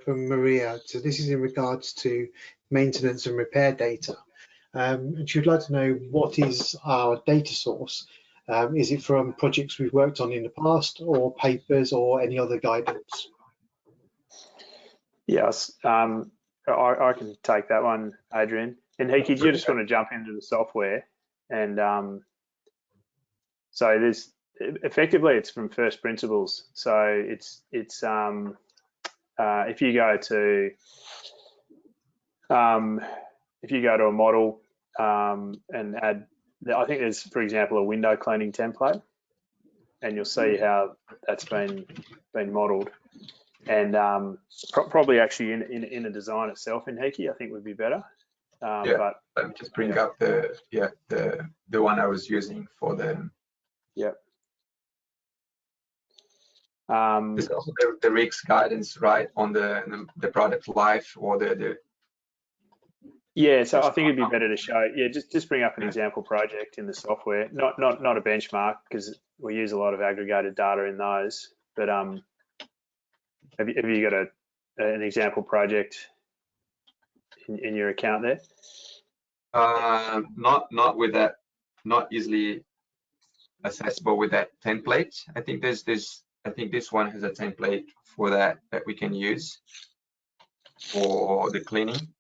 from Maria. So this is in regards to maintenance and repair data. And she'd like to know, what is our data source? Is it from projects we've worked on in the past, or papers, or any other guidance? Yes, I can take that one, Adrian. Henrique, do you just want to jump into the software? And so there's effectively, it's from first principles. So it's if you go to a model and add, I think there's, for example, a window cleaning template, and you'll see how that's been modeled. And probably actually in the design itself, Henrique, I think would be better. But let me just bring up the one I was using for the. There's also the RICS guidance, right, on the product life or the. Yeah, so I think it'd be better to show. Yeah, just bring up an example project in the software, not a benchmark, because we use a lot of aggregated data in those. But have you got an example project in your account there? Not with that, not easily accessible with that template. I think this one has a template for that we can use for the cleaning.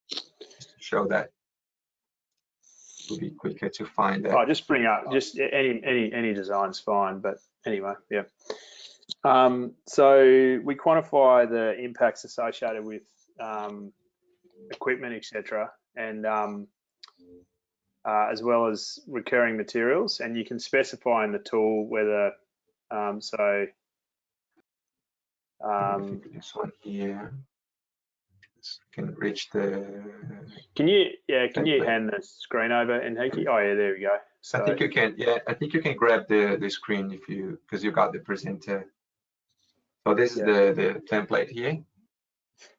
Just to show that it will be quicker to find that. Oh, just bring up any design's fine, but anyway, yeah. So we quantify the impacts associated with equipment, etc., and as well as recurring materials, and you can specify in the tool whether this one here can reach the. Can you hand the screen over, Henrique? Oh yeah, there we go. So I think you can, yeah, I think you can grab the screen if you, because you got the presenter. So this is the template here.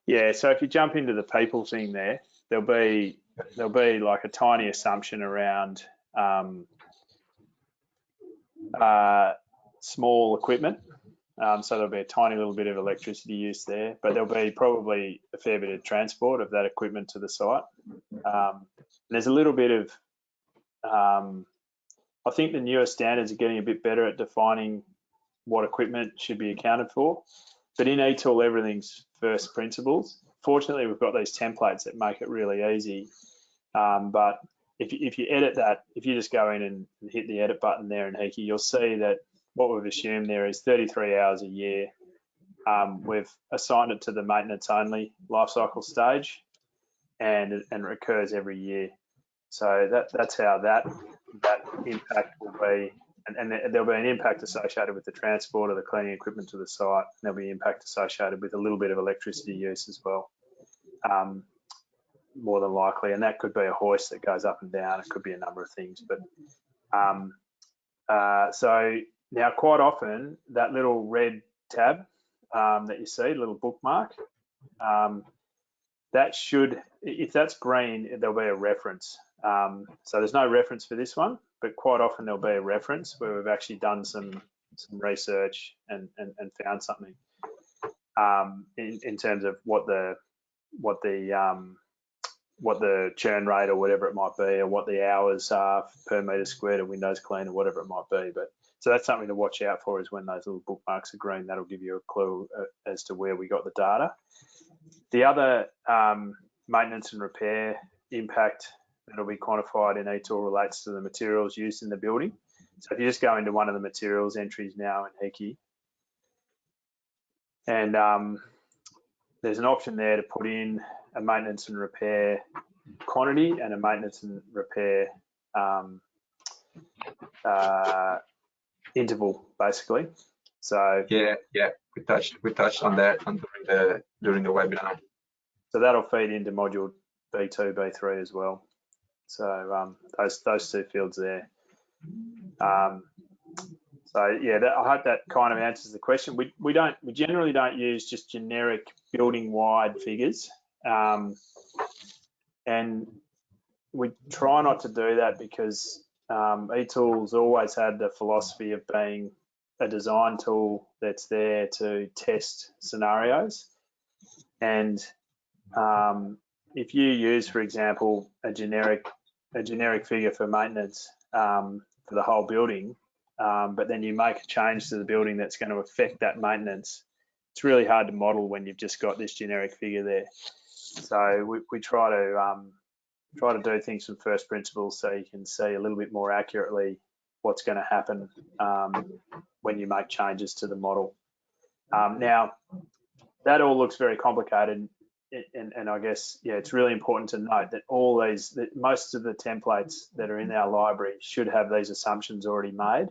yeah, so if you jump into the people thing there, there'll be like a tiny assumption around small equipment. So there'll be a tiny little bit of electricity use there, but there'll be probably a fair bit of transport of that equipment to the site. And there's a little bit of, I think the newer standards are getting a bit better at defining what equipment should be accounted for. But in eTool, everything's first principles. Fortunately, we've got these templates that make it really easy. But if you edit that, if you just go in and hit the edit button there in Henrique, you'll see that what we've assumed there is 33 hours a year. We've assigned it to the maintenance only lifecycle stage, and it recurs every year. So that's how that impact will be. And there'll be an impact associated with the transport of the cleaning equipment to the site. And there'll be impact associated with a little bit of electricity use as well, more than likely. And that could be a hoist that goes up and down. It could be a number of things. But so now quite often that little red tab that you see, little bookmark, that should, if that's green, there'll be a reference. So there's no reference for this one, but quite often there'll be a reference where we've actually done some research and found something in terms of what the churn rate or whatever it might be, or what the hours are per metre squared of windows clean or whatever it might be. But so that's something to watch out for, is when those little bookmarks are green. That'll give you a clue as to where we got the data. The other maintenance and repair impact that'll be quantified in eTool relates to the materials used in the building. So if you just go into one of the materials entries now in Henrique, and there's an option there to put in a maintenance and repair quantity and a maintenance and repair interval, basically. So yeah, we touched on that during the webinar. So that'll feed into module B2, B3 as well. So those two fields there. So yeah, I hope that kind of answers the question. We generally don't use just generic building-wide figures, and we try not to do that because eTool's always had the philosophy of being a design tool that's there to test scenarios. And if you use, for example, a generic figure for maintenance for the whole building, but then you make a change to the building that's going to affect that maintenance, it's really hard to model when you've just got this generic figure there. So we try to do things from first principles so you can see a little bit more accurately what's going to happen when you make changes to the model. Now, that all looks very complicated, and I guess, yeah, it's really important to note that most of the templates that are in our library should have these assumptions already made,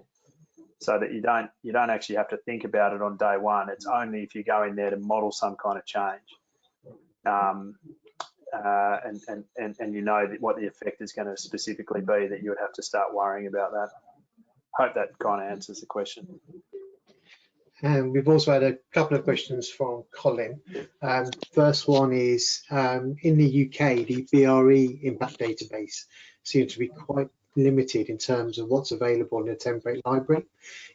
so that you don't actually have to think about it on day one. It's only if you go in there to model some kind of change, and you know what the effect is going to specifically be, that you would have to start worrying about that. Hope that kind of answers the question. And we've also had a couple of questions from Colin. First one is, in the UK, the BRE impact database seems to be quite limited in terms of what's available in the template library.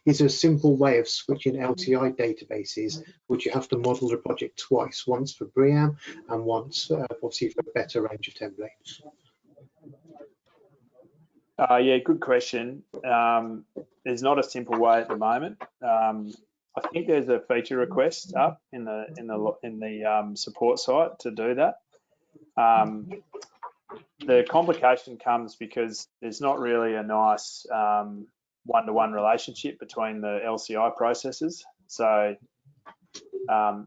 Is there a simple way of switching LTI databases? Would you have to model the project twice, once for BREEAM and once, obviously, for a better range of templates? Yeah, good question. There's not a simple way at the moment. I think there's a feature request up in the support site to do that. The complication comes because there's not really a nice one-to-one relationship between the LCI processes. So,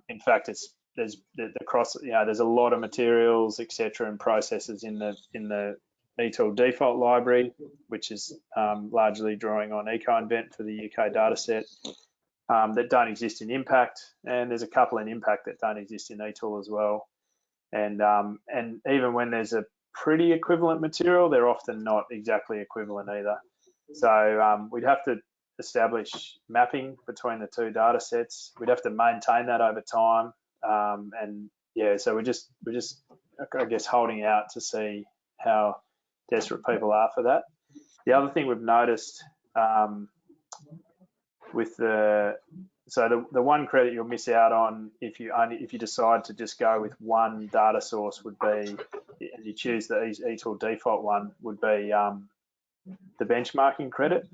in fact, there's a lot of materials, etc., and processes in the eTool default library, which is largely drawing on EcoInvent for the UK data set, that don't exist in Impact, and there's a couple in Impact that don't exist in eTool as well. And even when there's a pretty equivalent material, they're often not exactly equivalent either. So we'd have to establish mapping between the two data sets. We'd have to maintain that over time, and yeah, so we're just I guess holding out to see how desperate people are for that. The other thing we've noticed with the one credit you'll miss out on if you decide to just go with one data source would be, and you choose the eTool default one, would be the benchmarking credit.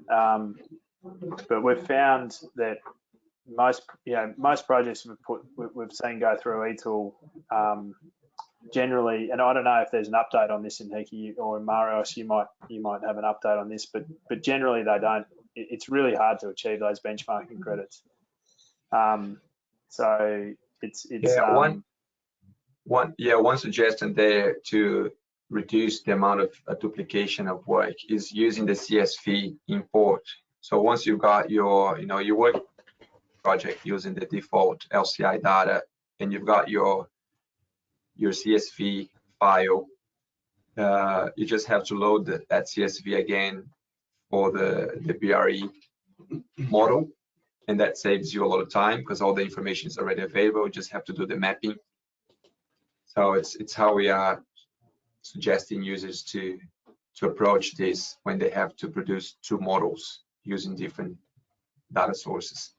But we've found that most projects we've seen go through eTool generally, and I don't know if there's an update on this, Henrique, or in Marios, you might have an update on this, but generally they don't. It's really hard to achieve those benchmarking credits. So it's one suggestion there to reduce the amount of duplication of work is using the CSV import. So once you've got your work project using the default LCI data, and you've got your CSV file, you just have to load that CSV again for the BRE model, and that saves you a lot of time because all the information is already available. You just have to do the mapping. So it's how we are suggesting users to approach this when they have to produce two models using different data sources.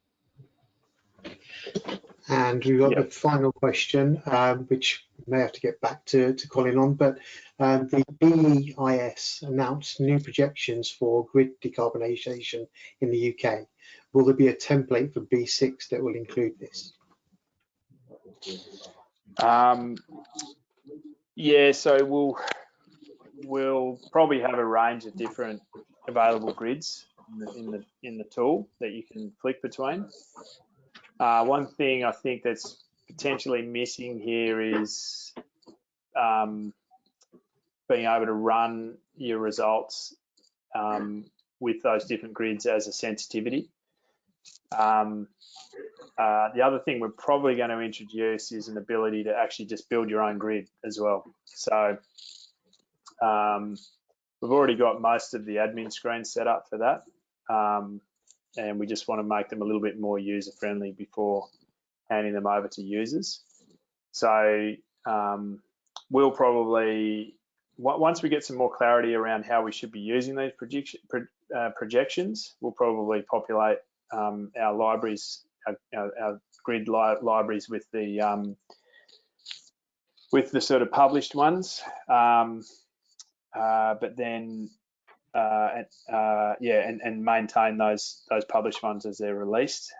And we've got the final question, which we may have to get back to Colin on, but the BEIS announced new projections for grid decarbonisation in the UK. Will there be a template for B6 that will include this? Yeah, so we'll probably have a range of different available grids in the tool that you can flick between. One thing I think that's potentially missing here is being able to run your results with those different grids as a sensitivity. The other thing we're probably going to introduce is an ability to actually just build your own grid as well. So we've already got most of the admin screens set up for that. And we just want to make them a little bit more user-friendly before handing them over to users. So we'll probably, once we get some more clarity around how we should be using these projections, we'll probably populate our libraries, our grid libraries with the sort of published ones. But then and maintain those published ones as they're released.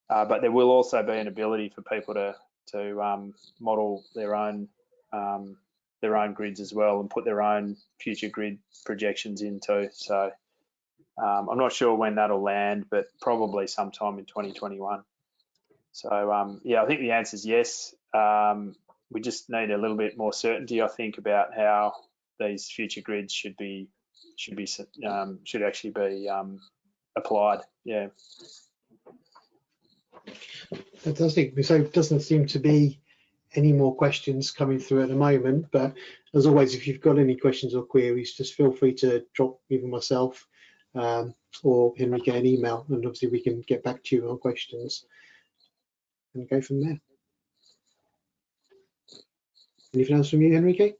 But there will also be an ability for people to model their own grids as well and put their own future grid projections into. So I'm not sure when that'll land, but probably sometime in 2021. So yeah, I think the answer is yes. We just need a little bit more certainty, I think, about how these future grids should actually be applied. Yeah. Fantastic. So it doesn't seem to be any more questions coming through at the moment, but as always, if you've got any questions or queries, just feel free to drop either myself or Henrique an email, and obviously we can get back to you on questions and go from there. Anything else from you, Henrique?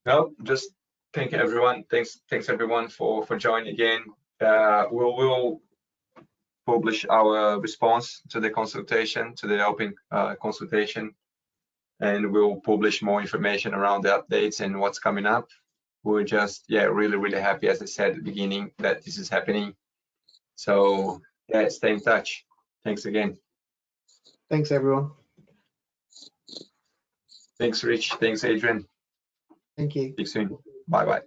No, just thank everyone. Thanks everyone for joining again. We will publish our response to the consultation, to the open consultation, and we'll publish more information around the updates and what's coming up. We're just really happy, as I said at the beginning, that this is happening. So yeah, stay in touch. Thanks again. Thanks everyone. Thanks Rich. Thanks Adrian. Thank you. Speak soon. Bye bye.